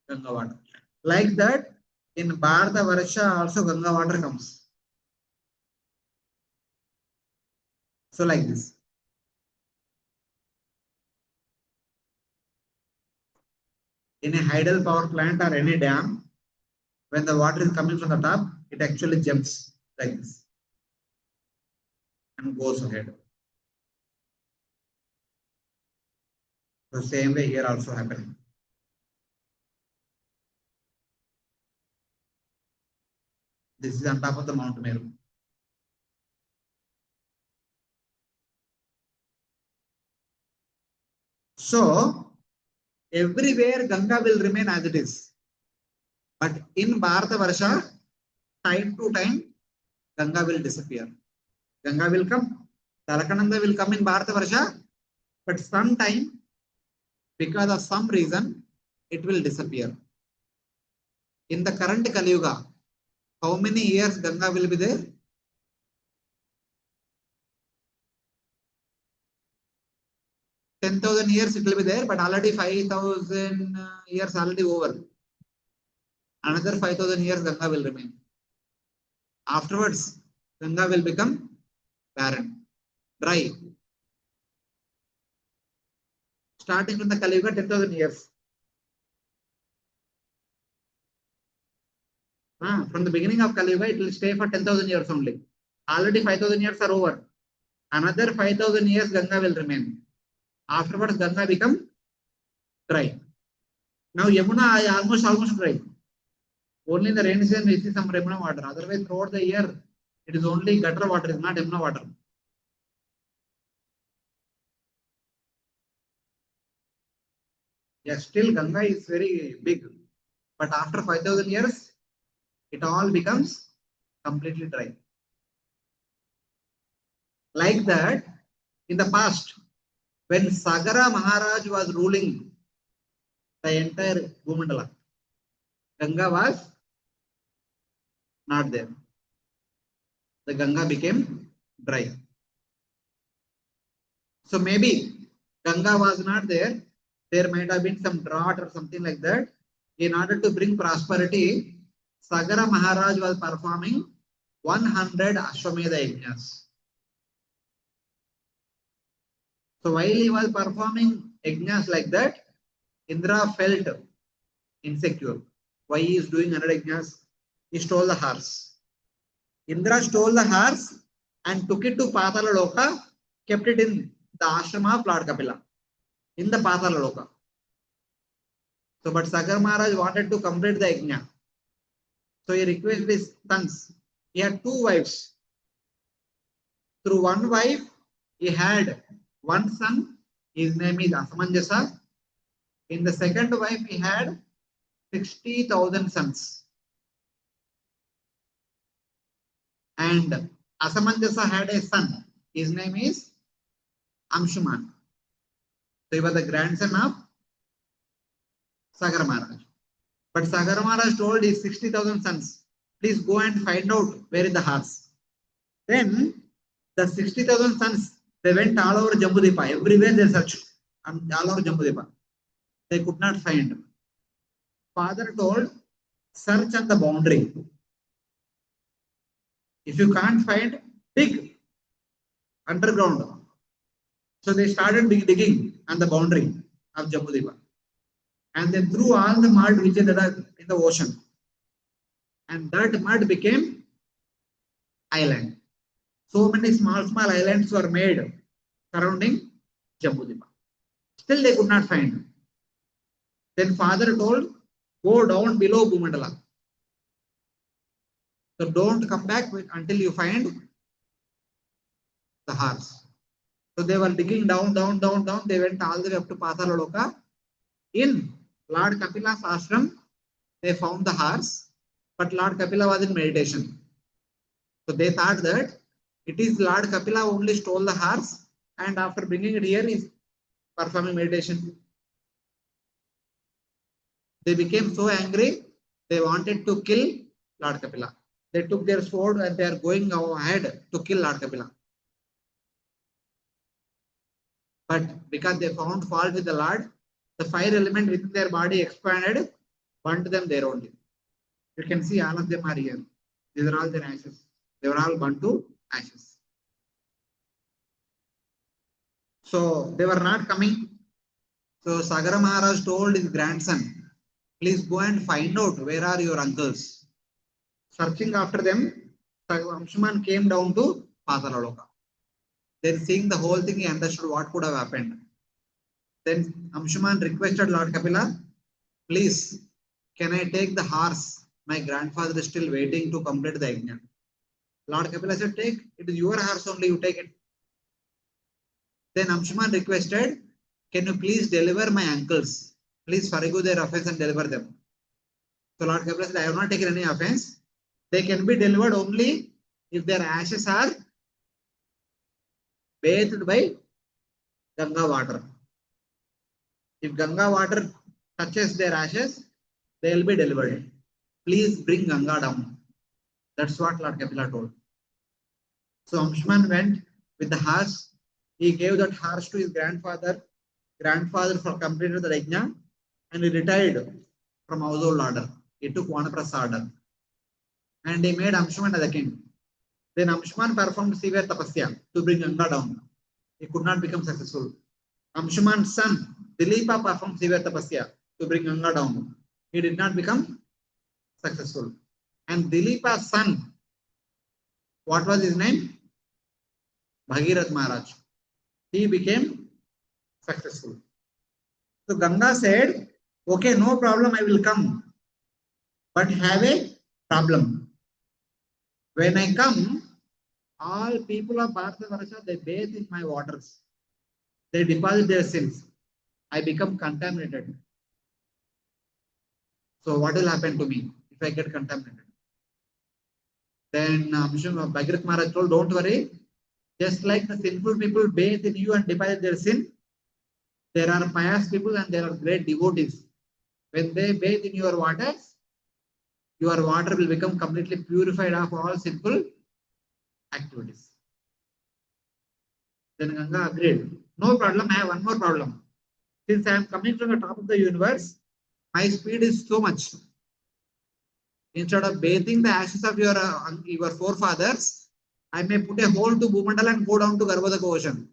Ganga water. Like that, in Bharata Varsha also Ganga water comes. So like this. In a hydel power plant or any dam, when the water is coming from the top, it actually jumps like this and goes ahead. The same way here also happening. This is on top of the Mount Meru. So, everywhere Ganga will remain as it is. But in Bharata Varsha, time to time, Ganga will disappear. Ganga will come. Talakananda will come in Bharata Varsha, but sometime, because of some reason, it will disappear. In the current Kali Yuga, how many years Ganga will be there? 10,000 years it will be there, but already 5,000 years already over. Another 5,000 years Ganga will remain. Afterwards, Ganga will become barren, dry. Starting from the Kali Yuga, 10,000 years. From the beginning of Kali Yuga, it will stay for 10,000 years only. Already 5,000 years are over. Another 5,000 years Ganga will remain. Afterwards, Ganga become dry. Now Yamuna is almost dry. Only in the rainy season we see some Yamuna water. Otherwise, throughout the year, it is only gutter water, it's not Yamuna water. Yes, still Ganga is very big. But after 5,000 years, it all becomes completely dry. Like that, in the past, when Sagara Maharaj was ruling the entire Bhumandala, Ganga was not there. The Ganga became dry. So maybe Ganga was not there. There might have been some drought or something like that. In order to bring prosperity, Sagara Maharaj was performing 100 Ashwamedha Yajnas. So while he was performing yajnas like that, Indra felt insecure. Why he is doing 100 yajnas? He stole the horse. Indra stole the horse and took it to Patala Loka, kept it in the ashrama of Lord Kapila, in the Patala Loka. So, but Sagar Maharaj wanted to complete the yajna. So he requested his sons. He had 2 wives. Through one wife, he had one son. His name is Asamanjasa. In the second wife, he had 60,000 sons. And Asamanjasa had a son. His name is Amshuman. So he was the grandson of Sagar Maharaj. But Sagar Maharaj told his 60,000 sons, please go and find out where is the horse. Then the 60,000 sons, they went all over Jambudipa. Everywhere they searched. All over Jambudipa. They could not find. Father told, search on the boundary. If you can't find, dig underground. So they started digging on the boundary of Jambudipa. And they threw all the mud which is in the ocean. And that mud became island. So many small islands were made surrounding Jambudipa. Still they could not find. Then father told, Go down below Bhumandala. So don't come back until you find the horse. So they were digging down, down, down, down. They went all the way up to Patalaloka. In Lord Kapila's ashram, they found the horse, but Lord Kapila was in meditation. So they thought that it is Lord Kapila who only stole the horse, and after bringing it here is performing meditation. They became so angry, they wanted to kill Lord Kapila. They took their sword and they are going ahead to kill Lord Kapila. But because they found fault with the Lord, the fire element within their body expanded, burnt them there only. You can see all of them are here. These are all their ashes. They were all burnt to ashes. So they were not coming. So Sagara Maharaj told his grandson, please go and find out where are your uncles. Searching after them, Amshuman came down to Patalaloka. Then seeing the whole thing, he understood what could have happened. Then Amshuman requested Lord Kapila, please, can I take the horse? My grandfather is still waiting to complete the yajna. Lord Kapila said, take, it is your horse only, you take it. Then Amshuman requested, can you please deliver my uncles? Please forgive their offense and deliver them. So Lord Kapila said, I have not taken any offense. They can be delivered only if their ashes are bathed by Ganga water. If Ganga water touches their ashes, they will be delivered. Please bring Ganga down. That's what Lord Kapila told. So Amshman went with the horse. He gave that horse to his grandfather. Grandfather for completed the yajna, and he retired from household order. He took Vanaprastha order. And he made Amshman as the king. Then Amshman performed severe tapasya to bring Ganga down. He could not become successful. Amshuman's son, Dilipa, performed severe tapasya to bring Ganga down. He did not become successful. And Dilipa's son, what was his name? Bhagirath Maharaj. He became successful. So Ganga said, okay, no problem, I will come. But have a problem. When I come, all people of Bharatavarsha, they bathe in my waters. They deposit their sins. I become contaminated. So what will happen to me if I get contaminated? Then Bhagirath Maharaj told, don't worry. Just like the sinful people bathe in you and deposit their sin, there are pious people and there are great devotees. When they bathe in your waters, your water will become completely purified of all sinful activities. Then Ganga agreed. No problem, I have one more problem. Since I am coming from the top of the universe, my speed is so much. Instead of bathing the ashes of your forefathers, I may put a hole to Bhumandala and go down to Garbhodaka ocean.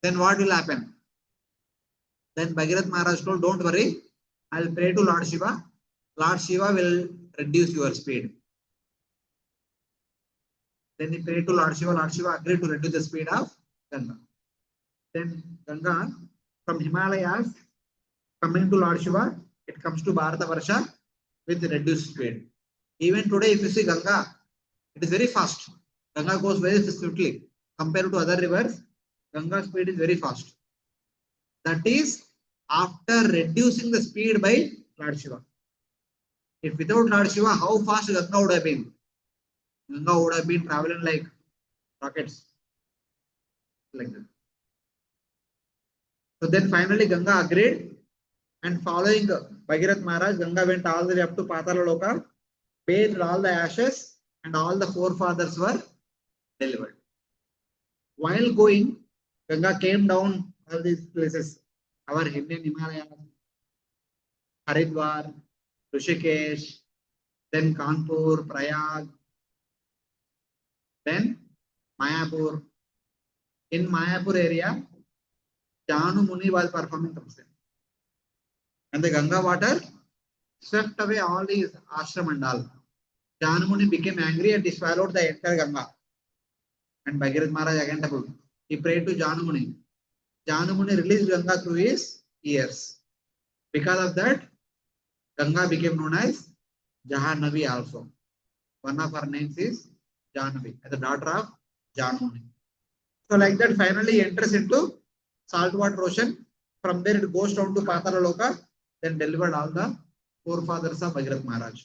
Then what will happen? Then Bhagirath Maharaj told, don't worry, I will pray to Lord Shiva. Lord Shiva will reduce your speed. Then he prayed to Lord Shiva. Lord Shiva agreed to reduce the speed of Ganga. Then Ganga from Himalayas coming to Lord Shiva, it comes to Bharatavarsha with reduced speed. Even today, if you see Ganga, it is very fast. Ganga goes very swiftly. Compared to other rivers, Ganga's speed is very fast. That is after reducing the speed by Lord Shiva. If without Lord Shiva, how fast Ganga would have been? Ganga would have been traveling like rockets. Like that. So then finally Ganga agreed, and following Bhagirath Maharaj, Ganga went all the way up to Patalaloka, bathed all the ashes, and all the forefathers were delivered. While going, Ganga came down all these places, our Indian Himalayas, Haridwar, Rishikesh, then Kanpur, Prayag, then Mayapur. In Mayapur area, Janu Muni was performing tapasya. And the Ganga water swept away all these ashram and all. Janu Muni became angry and he swallowed the entire Ganga. And Bhagirath Maharaj again told, he prayed to Janu Muni. Janu Muni released Ganga through his ears. Because of that, Ganga became known as Jahanavi also. One of her names is Jahanavi, as the daughter of Januni. So like that, finally enters into saltwater ocean. From there it goes down to Patala Loka, then delivered all the forefathers of Bhagirath Maharaj.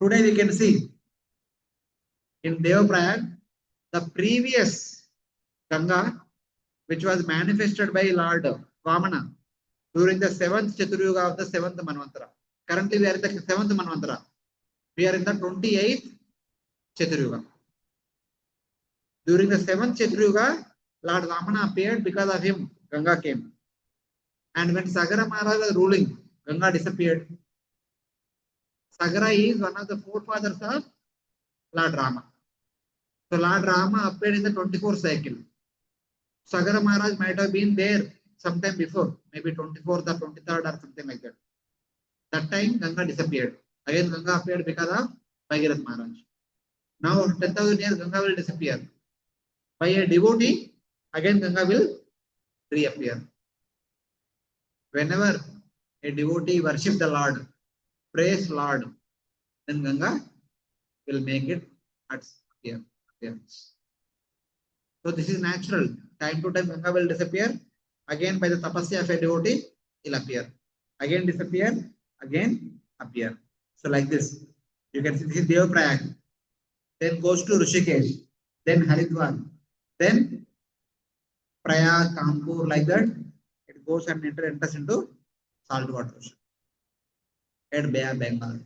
Today we can see in Devaprayag, the previous Ganga, which was manifested by Lord Vamana during the 7th Chaturyuga of the 7th Manvantara. Currently we are in the 7th Manvantara. We are in the 28th Chaturyuga. During the 7th Chaturyuga, Lord Vamana appeared, because of him Ganga came. And when Sagara Maharaj was ruling, Ganga disappeared. Sagara is one of the forefathers of Lord Rama. So Lord Rama appeared in the 24th cycle. Sagara Maharaj might have been there sometime before, maybe 24th or 23rd or something like that. That time Ganga disappeared. Again Ganga appeared because of Bhagirath Maharaj. Now 10,000 years Ganga will disappear. By a devotee, again Ganga will reappear. Whenever a devotee worships the Lord, praise Lord, then Ganga will make it appear. So this is natural. Time to time Ganga will disappear. Again by the tapasya of a devotee, it will appear. Again disappear, again appear. So like this. You can see this is Devaprayag. Then goes to Rishikesh. Then Haridwar. Then Prayag, Kanpur, like that. It goes and enters into saltwater ocean at Bay of Bengal.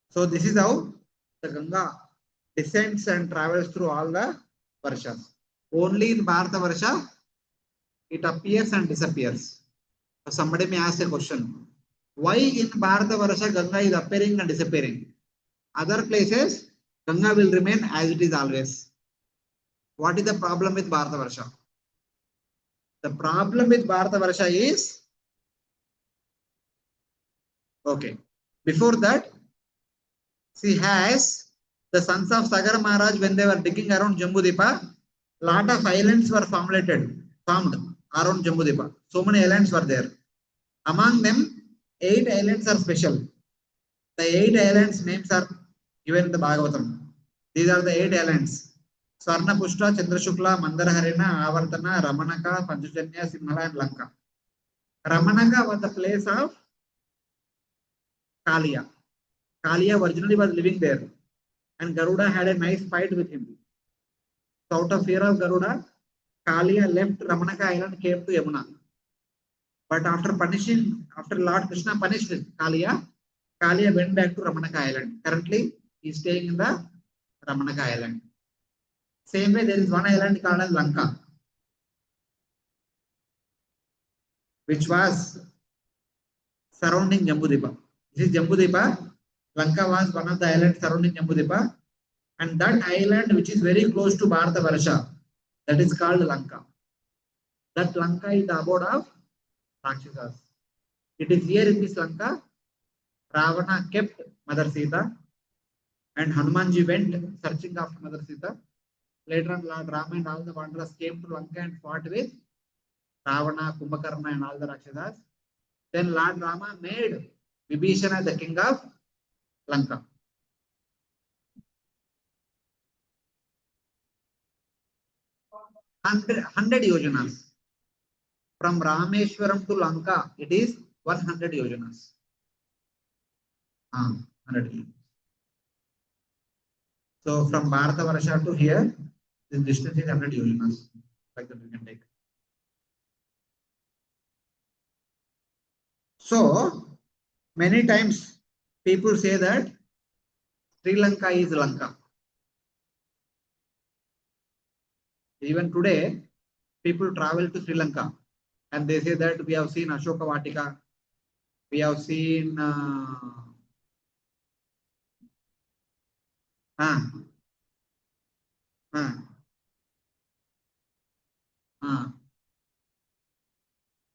So this is how the Ganga descends and travels through all the Varshas. Only in Bharata Varsha, it appears and disappears. So somebody may ask a question. Why in Bharata Varsha Ganga is appearing and disappearing? Other places, Ganga will remain as it is always. What is the problem with Bharata Varsha? The problem with Bharata Varsha is, okay, before that, she has the sons of Sagara Maharaj, when they were digging around Jambudipa, lot of islands were formed around Jambudipa. So many islands were there. Among them, 8 islands are special. The 8 islands names are given in the Bhagavatam. These are the 8 islands. Swarna Pushta, Chandrashukla, Mandaraharina, Avartana, Ramanaka, Panchajanya, Simhala, and Lanka. Ramanaka was the place of Kaliya. Kaliya originally was living there. And Garuda had a nice fight with him. So out of fear of Garuda, Kaliya left Ramanaka island, came to Yamuna. But after Lord Krishna punished Kaliya, Kaliya went back to Ramanaka island. Currently, he is staying in the Ramanaka island. Same way, there is one island called as Lanka, which was surrounding Jambudipa. This is Jambudipa. Lanka was one of the islands surrounding Jambudipa. And that island, which is very close to Bharata Varsha, that is called Lanka. That Lanka is the abode of Rakshasas. It is here in this Lanka, Ravana kept Mother Sita, and Hanumanji went searching after Mother Sita. Later on, Lord Rama and all the wanderers came to Lanka and fought with Ravana, Kumbhakarna, and all the Rakshasas. Then Lord Rama made Vibhishana the king of Lanka. Hundred yojanas. From Rameshwaram to Lanka, it is 100 yojanas. 100 yojanas. So from Bharata Varsha to here, the distance is 100 yojanas. Like that we can take. So many times people say that Sri Lanka is Lanka. Even today, people travel to Sri Lanka and they say that we have seen Ashoka Vatika, we have seen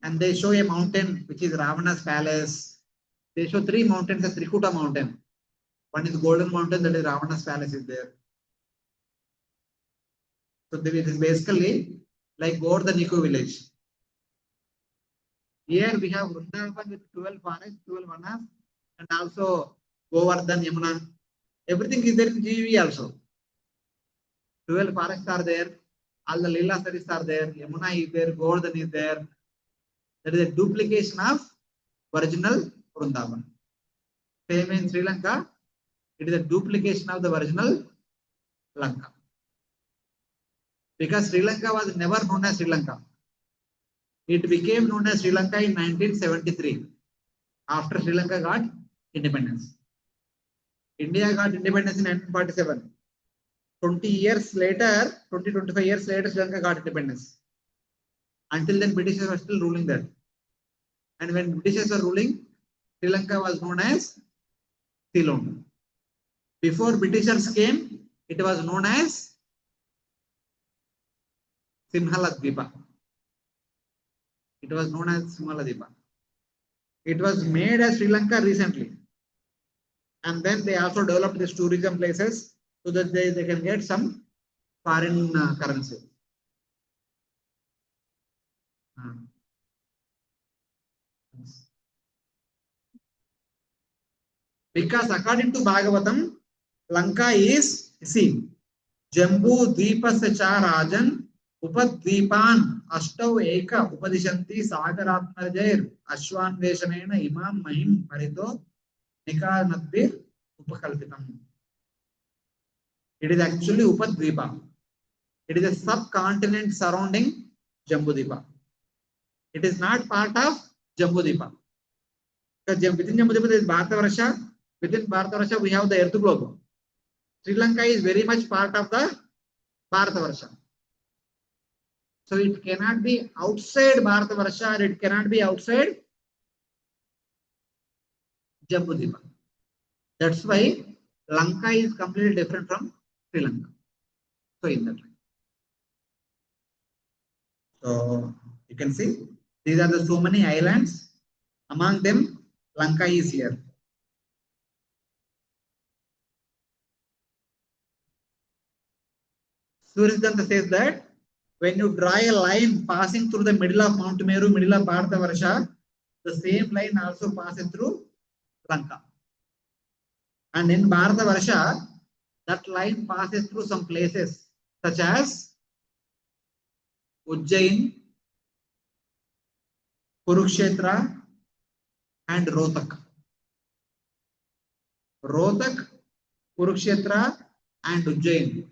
and they show a mountain which is Ravana's palace. They show 3 mountains as Trikuta mountain. One is Golden Mountain, that is Ravana's palace is there. So it is basically like Govardhan Eco Village. Here we have Vrindavan with 12 forests, 12 vanas, and also Govardhan, Yamuna. Everything is there in GV also. 12 forests are there. All the Leela saris are there. Yamuna is there. Govardhan is there. That is a duplication of original Vrindavan. Same in Sri Lanka. It is a duplication of the original Lanka. Because Sri Lanka was never known as Sri Lanka. It became known as Sri Lanka in 1973 after Sri Lanka got independence. India got independence in 1947. 20 years later, 25 years later, Sri Lanka got independence. Until then, Britishers were still ruling there. And when Britishers were ruling, Sri Lanka was known as Ceylon. Before Britishers came, it was known as Simhaladvipa. It was known as Simhaladvipa. It was made as Sri Lanka recently. And then they also developed these tourism places so that they can get some foreign currency. Because according to Bhagavatam, Lanka is, see, Jambu Dvipasya cha Rajan Upadvipan Ashtav Eka Upadishanti Sagaratmarjair Ashwanveshanena Imam Mahim Parito Nikanadbir Upakalpitam. It is actually Upadvipa. It is a subcontinent surrounding Jambudvipa. It is not part of Jambudvipa. Because within Jambudvipa there is Bharatavarasha. Within Bharatavarasha we have the earth globe. Sri Lanka is very much part of the Bharatavarasha. So it cannot be outside Bharatavarasha or it cannot be outside Jambudvipa. That's why Lanka is completely different from Sri Lanka. So in that way. So you can see these are the so many islands. Among them, Lanka is here. Surisdanta says that when you draw a line passing through the middle of Mount Meru, middle of Bharatavarsha, the same line also passes through Lanka. And in Bharatavarsha, that line passes through some places such as Ujjain, Kurukshetra, and Rohtak. Rohtak, Kurukshetra, and Ujjain.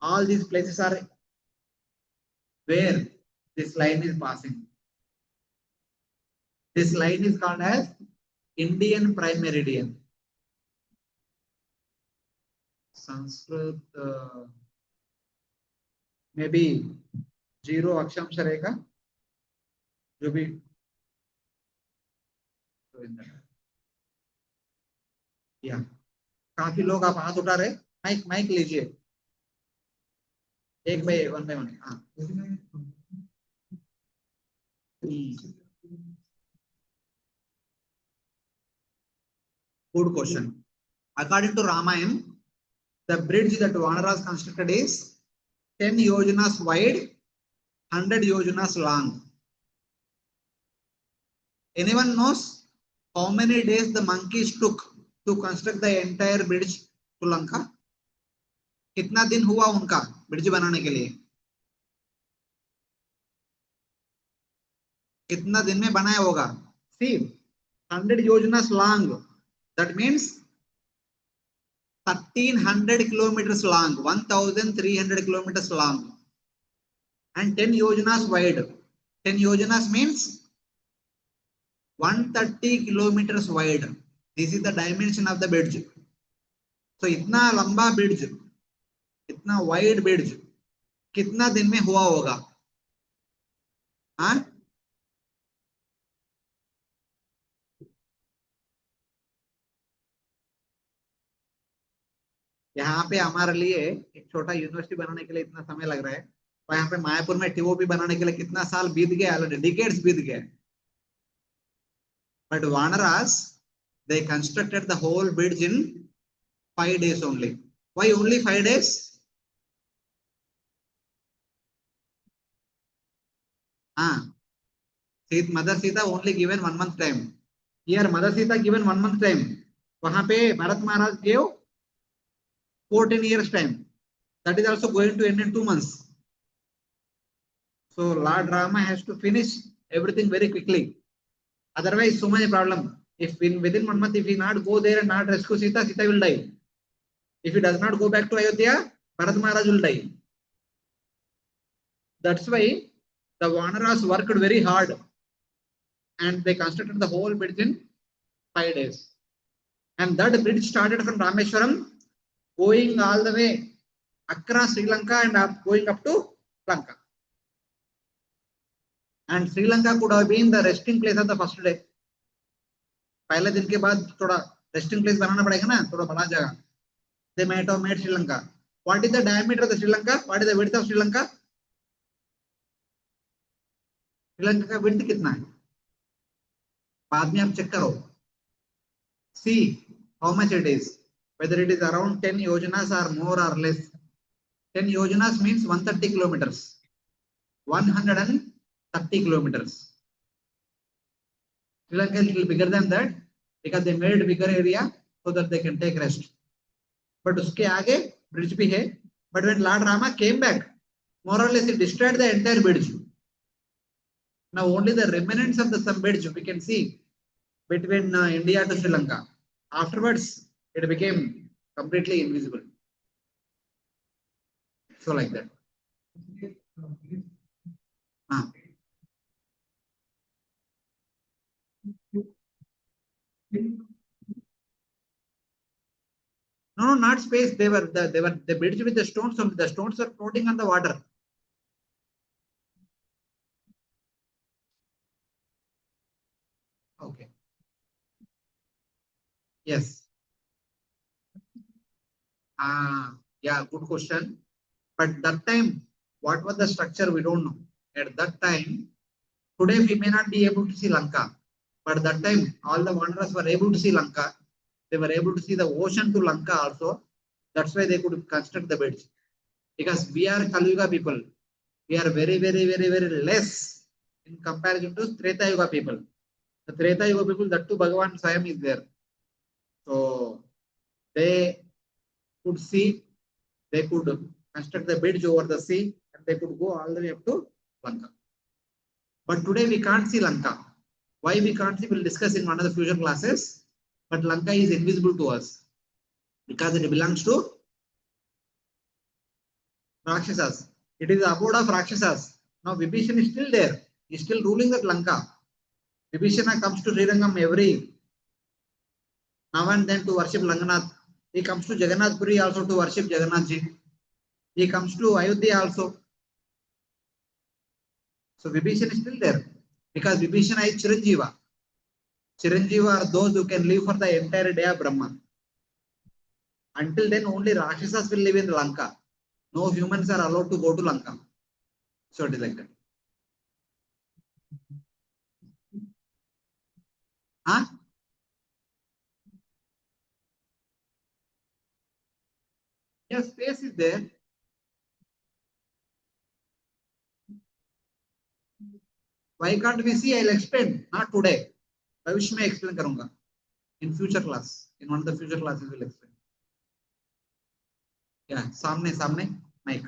All these places are where this line is passing. This line is called as Indian Prime Meridian. Sanskrit maybe 0 अक्षांश रहेगा जो भी या काफी लोग आप हाथ उठा रहे माइक माइक लीजिए एक बाय वन हाँ good question. According to Ramayana, the bridge that Vanaras constructed is 10 yojanas wide, 100 yojanas long. Anyone knows how many days the monkeys took to construct the entire bridge to Lanka? कितना दिन हुआ उनका bridge बनाने के लिए? कितना दिन में बनाया होगा? See, 100 yojanas long. That means 1300 kilometers long, 1300 kilometers long, and 10 yojanas wide. 10 yojanas means 130 kilometers wide. This is the dimension of the bridge. So इतना लंबा bridge, इतना wide bridge, कितना दिन में हुआ होगा? हाँ? यहाँ पे हमारे लिए एक छोटा यूनिवर्सिटी बनाने के लिए इतना समय लग रहा है और यहाँ पे मायापुर में टीओपी बनाने के लिए कितना साल बीत गया ऑलरेडी डिकेड्स बीत गए but वानरास they constructed the whole bridge in 5 days only. Why only 5 days? Mother Sita only given 1 month time. Here Mother Sita given 1 month time. वहां पे Bharat Maharaj gave 14 years time. That is also going to end in 2 months. So Lord Rama has to finish everything very quickly. Otherwise, so many problem. If within 1 month, if he not go there and not rescue Sita, Sita will die. If he does not go back to Ayodhya, Bharat Maharaj will die. That's why the Vanaras worked very hard and they constructed the whole bridge in 5 days. And that bridge started from Rameshwaram, going all the way across Sri Lanka and going up to Lanka. And Sri Lanka could have been the resting place of the first day. पहले दिन के बाद थोड़ा resting place बनाना पड़ेगा ना, थोड़ा बड़ा जगह. They might have made Sri Lanka. What is the diameter of the Sri Lanka? What is the width of Sri Lanka? Sri Lanka का width कितना है? बाद में आप चेक करो. See how much it is. Whether it is around 10 yojanas or more or less. 10 yojanas means 130 kilometers. 130 kilometers. Sri Lanka is a little bigger than that because they made bigger area so that they can take rest. But uske aage bridge bhi hai. But when Lord Rama came back, more or less he destroyed the entire bridge. Now only the remnants of the some bridge we can see between India to Sri Lanka. Afterwards, it became completely invisible. So like that. No, not space. They were the bridge with the stones. So the stones were floating on the water. Okay. Yes. Yeah, good question. But that time, what was the structure? We don't know. At that time, today we may not be able to see Lanka. But at that time, all the wanderers were able to see Lanka. They were able to see the ocean to Lanka also. That's why they could construct the bridge. Because we are Kali people. We are very, very, very, very less in comparison to Treta Yuga people. The Treta Yuga people, that too Bhagavan Swayam is there. So they could see, they could construct the bridge over the sea and they could go all the way up to Lanka. But today we can't see Lanka. Why we can't see, we'll discuss in one of the future classes. But Lanka is invisible to us because it belongs to Rakshasas. It is the abode of Rakshasas. Now Vibhishan is still there. He is still ruling that Lanka. Vibhishana comes to Srirangam every now and then to worship Langanath. He comes to Jagannath Puri also to worship Jagannath Ji. He comes to Ayodhya also. So Vibhishana is still there because Vibhishana is Chiranjeeva. Chiranjeeva are those who can live for the entire day of Brahma. Until then, only Rakshasas will live in Lanka. No humans are allowed to go to Lanka. So it is like that. Huh? Yes, space is there. Why can't we see? I'll explain. Not today. भविष्य में explain करूंगा. In future class. In one of the future classes we'll explain. Yeah, सामने mic.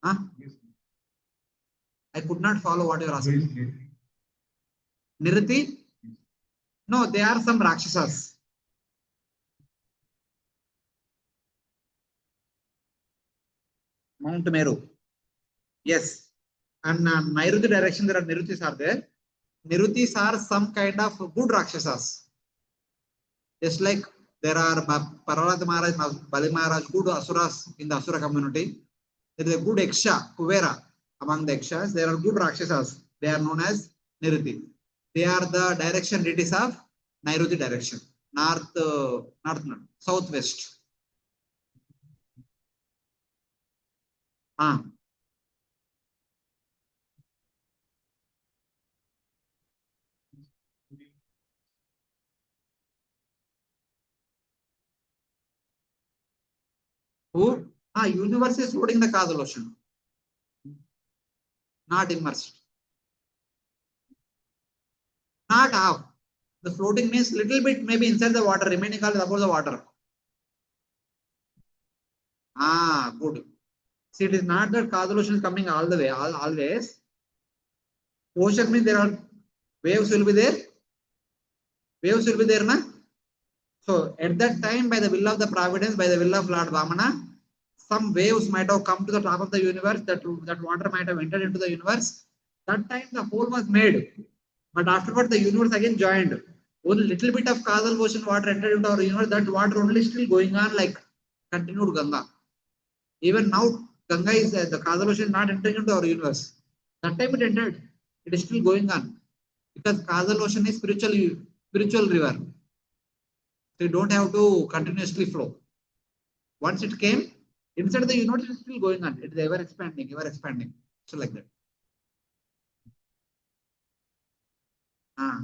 Huh? I could not follow what you're asking. Niriti? No, they are some Rakshasas. Mount Meru. Yes. And Nairuti direction there are Nirutis are there. Nirutis are some kind of good Rakshasas. Just like there are Paralata Maharaj, Bali Maharaj, good Asuras in the Asura community. There is a good Eksha, Kuvera among the Ekshas. There are good Rakshasas. They are known as Niruti. They are the direction deities of Nairuti direction. North, southwest. Who? Ah, universe is floating the causal ocean, not immersed. Not half. The floating means little bit maybe inside the water, remaining all is above the water. Ah, good. See, it is not that causal ocean is coming all the way, always. Ocean means there are waves will be there. Waves will be there, na? So at that time, by the will of the providence, by the will of Lord Vamana, some waves might have come to the top of the universe, that water might have entered into the universe. That time the hole was made. But afterward, the universe again joined. Only little bit of causal ocean water entered into our universe, that water only still going on like continued Ganga. Even now, Ganga is the causal ocean is not entering into our universe. That time it entered. It is still going on. Because causal ocean is spiritual river. So you don't have to continuously flow. Once it came, inside the universe is still going on. It is ever expanding, ever expanding. So like that. Ah,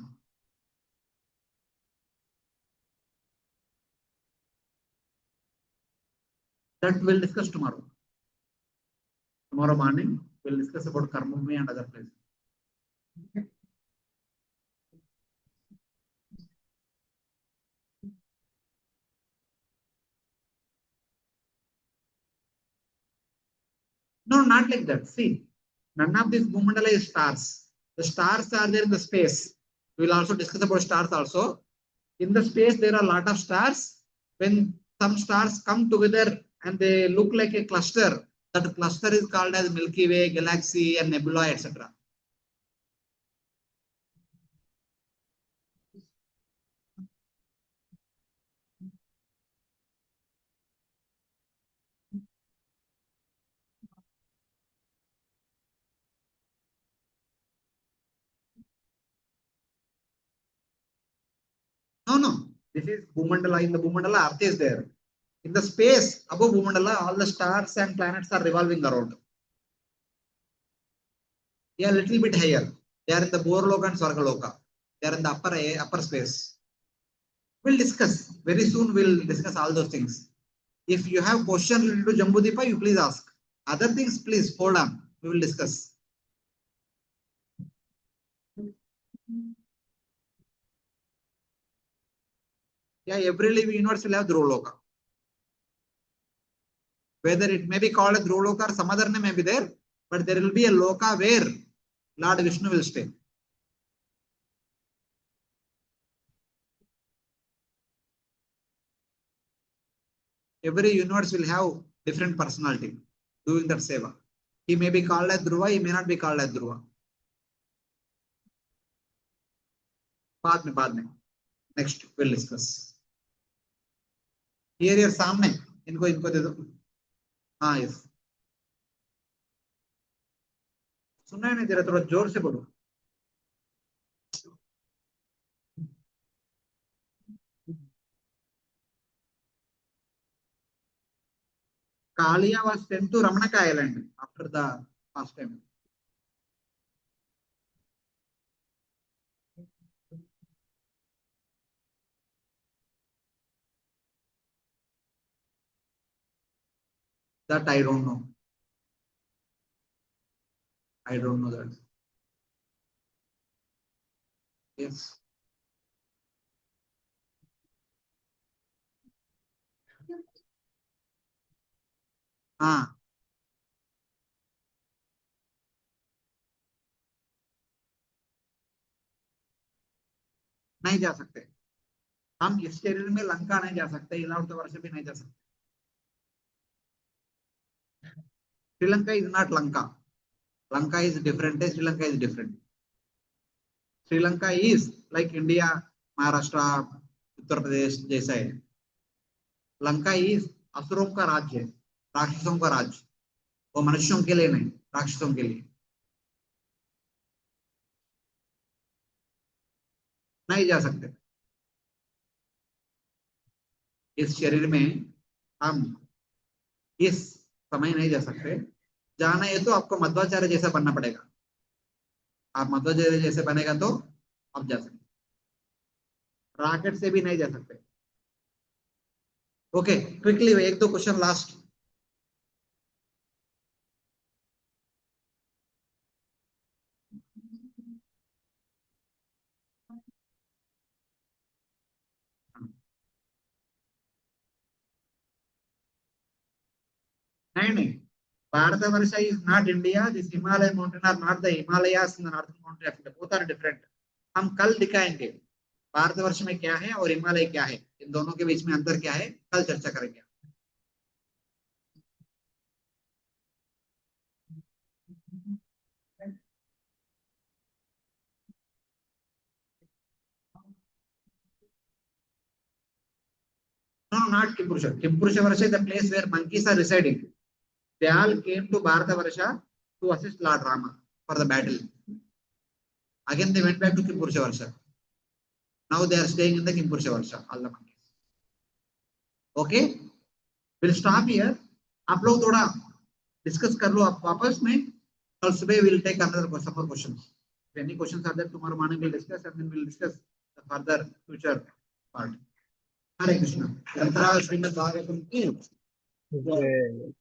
that we'll discuss tomorrow. Tomorrow morning, we'll discuss about Karmabhumi and other places. No, not like that. See, none of these Bhumandala is stars. The stars are there in the space. We'll also discuss about stars also. In the space, there are a lot of stars. When some stars come together and they look like a cluster, that cluster is called as Milky Way, galaxy, and nebula, etc. No, no. This is Bhumandala. In the Bhumandala, Earth is there. In the space above Bhumandala, all the stars and planets are revolving around. They are a little bit higher. They are in the Borloka and Swargaloka. They are in the upper space. We'll discuss. Very soon we'll discuss all those things. If you have questions related to Jambudipa, you please ask. Other things, please hold on. We will discuss. Yeah, every living universe will have Dhruvaloka. Whether it may be called a Dhruvaloka or some other name may be there, but there will be a Loka where Lord Vishnu will stay. Every universe will have different personality doing that seva. He may be called as Dhruva, he may not be called as Dhruva. बाद में next we'll discuss. Here सामने इनको दे दो. हाँ yes. सुना है नहीं तेरा थोड़ा जोर से बोलो. Kalia was sent to Ramanaka Island after the first time. That I don't know. I don't know that. Yes. हाँ नहीं जा सकते. हम इस शरीर में लंका नहीं जा सकते. इलाउट वर्ष भी नहीं जा सकते. Sri Lanka is not Lanka. Lanka is different. Sri Lanka is different. Sri Lanka is like India, Maharashtra, Uttar Pradesh जैसा है. लंका इज असुरों का राज्य है, राक्षसों का राज्य. वो मनुष्यों के लिए नहीं, राक्षसों के लिए. नहीं जा सकते. इस शरीर में हम इस समय नहीं जा सकते. जाना है तो आपको मध्वाचार्य जैसा बनना पड़ेगा. आप मध्वाचार्य जैसे बनेगा तो आप जा सकते. रॉकेट से भी नहीं जा सकते. ओके क्विकली एक दो question last. mind, Bharatavarsha is not India. This Himalaya mountain are not the Himalayas in the northern mountain of India. Both are different. हम कल दिखाएंगे भारतवर्ष में क्या है और हिमालय क्या है, इन दोनों के बीच में अंतर क्या है, कल चर्चा करेंगे. No, not Kimpurusha. Kimpurusha is the place where monkeys are residing. They all came to Bharatavarsha to assist Lord Rama for the battle. Again, they went back to Kimpurusha. Now they are staying in the Kimpurusha, all the monkeys. Okay, we'll stop here. आप लोग थोड़ा discuss कर लो आप आपस में. कल सुबह we'll take another some more questions. If any questions are there, tomorrow morning we'll discuss and then we'll discuss the further future part. Hare Krishna. Yantra Srimad Bhagavatam ki
जय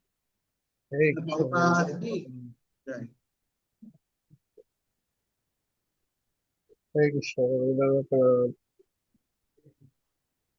हरे
Prabhupada ki jai.
कृष्ण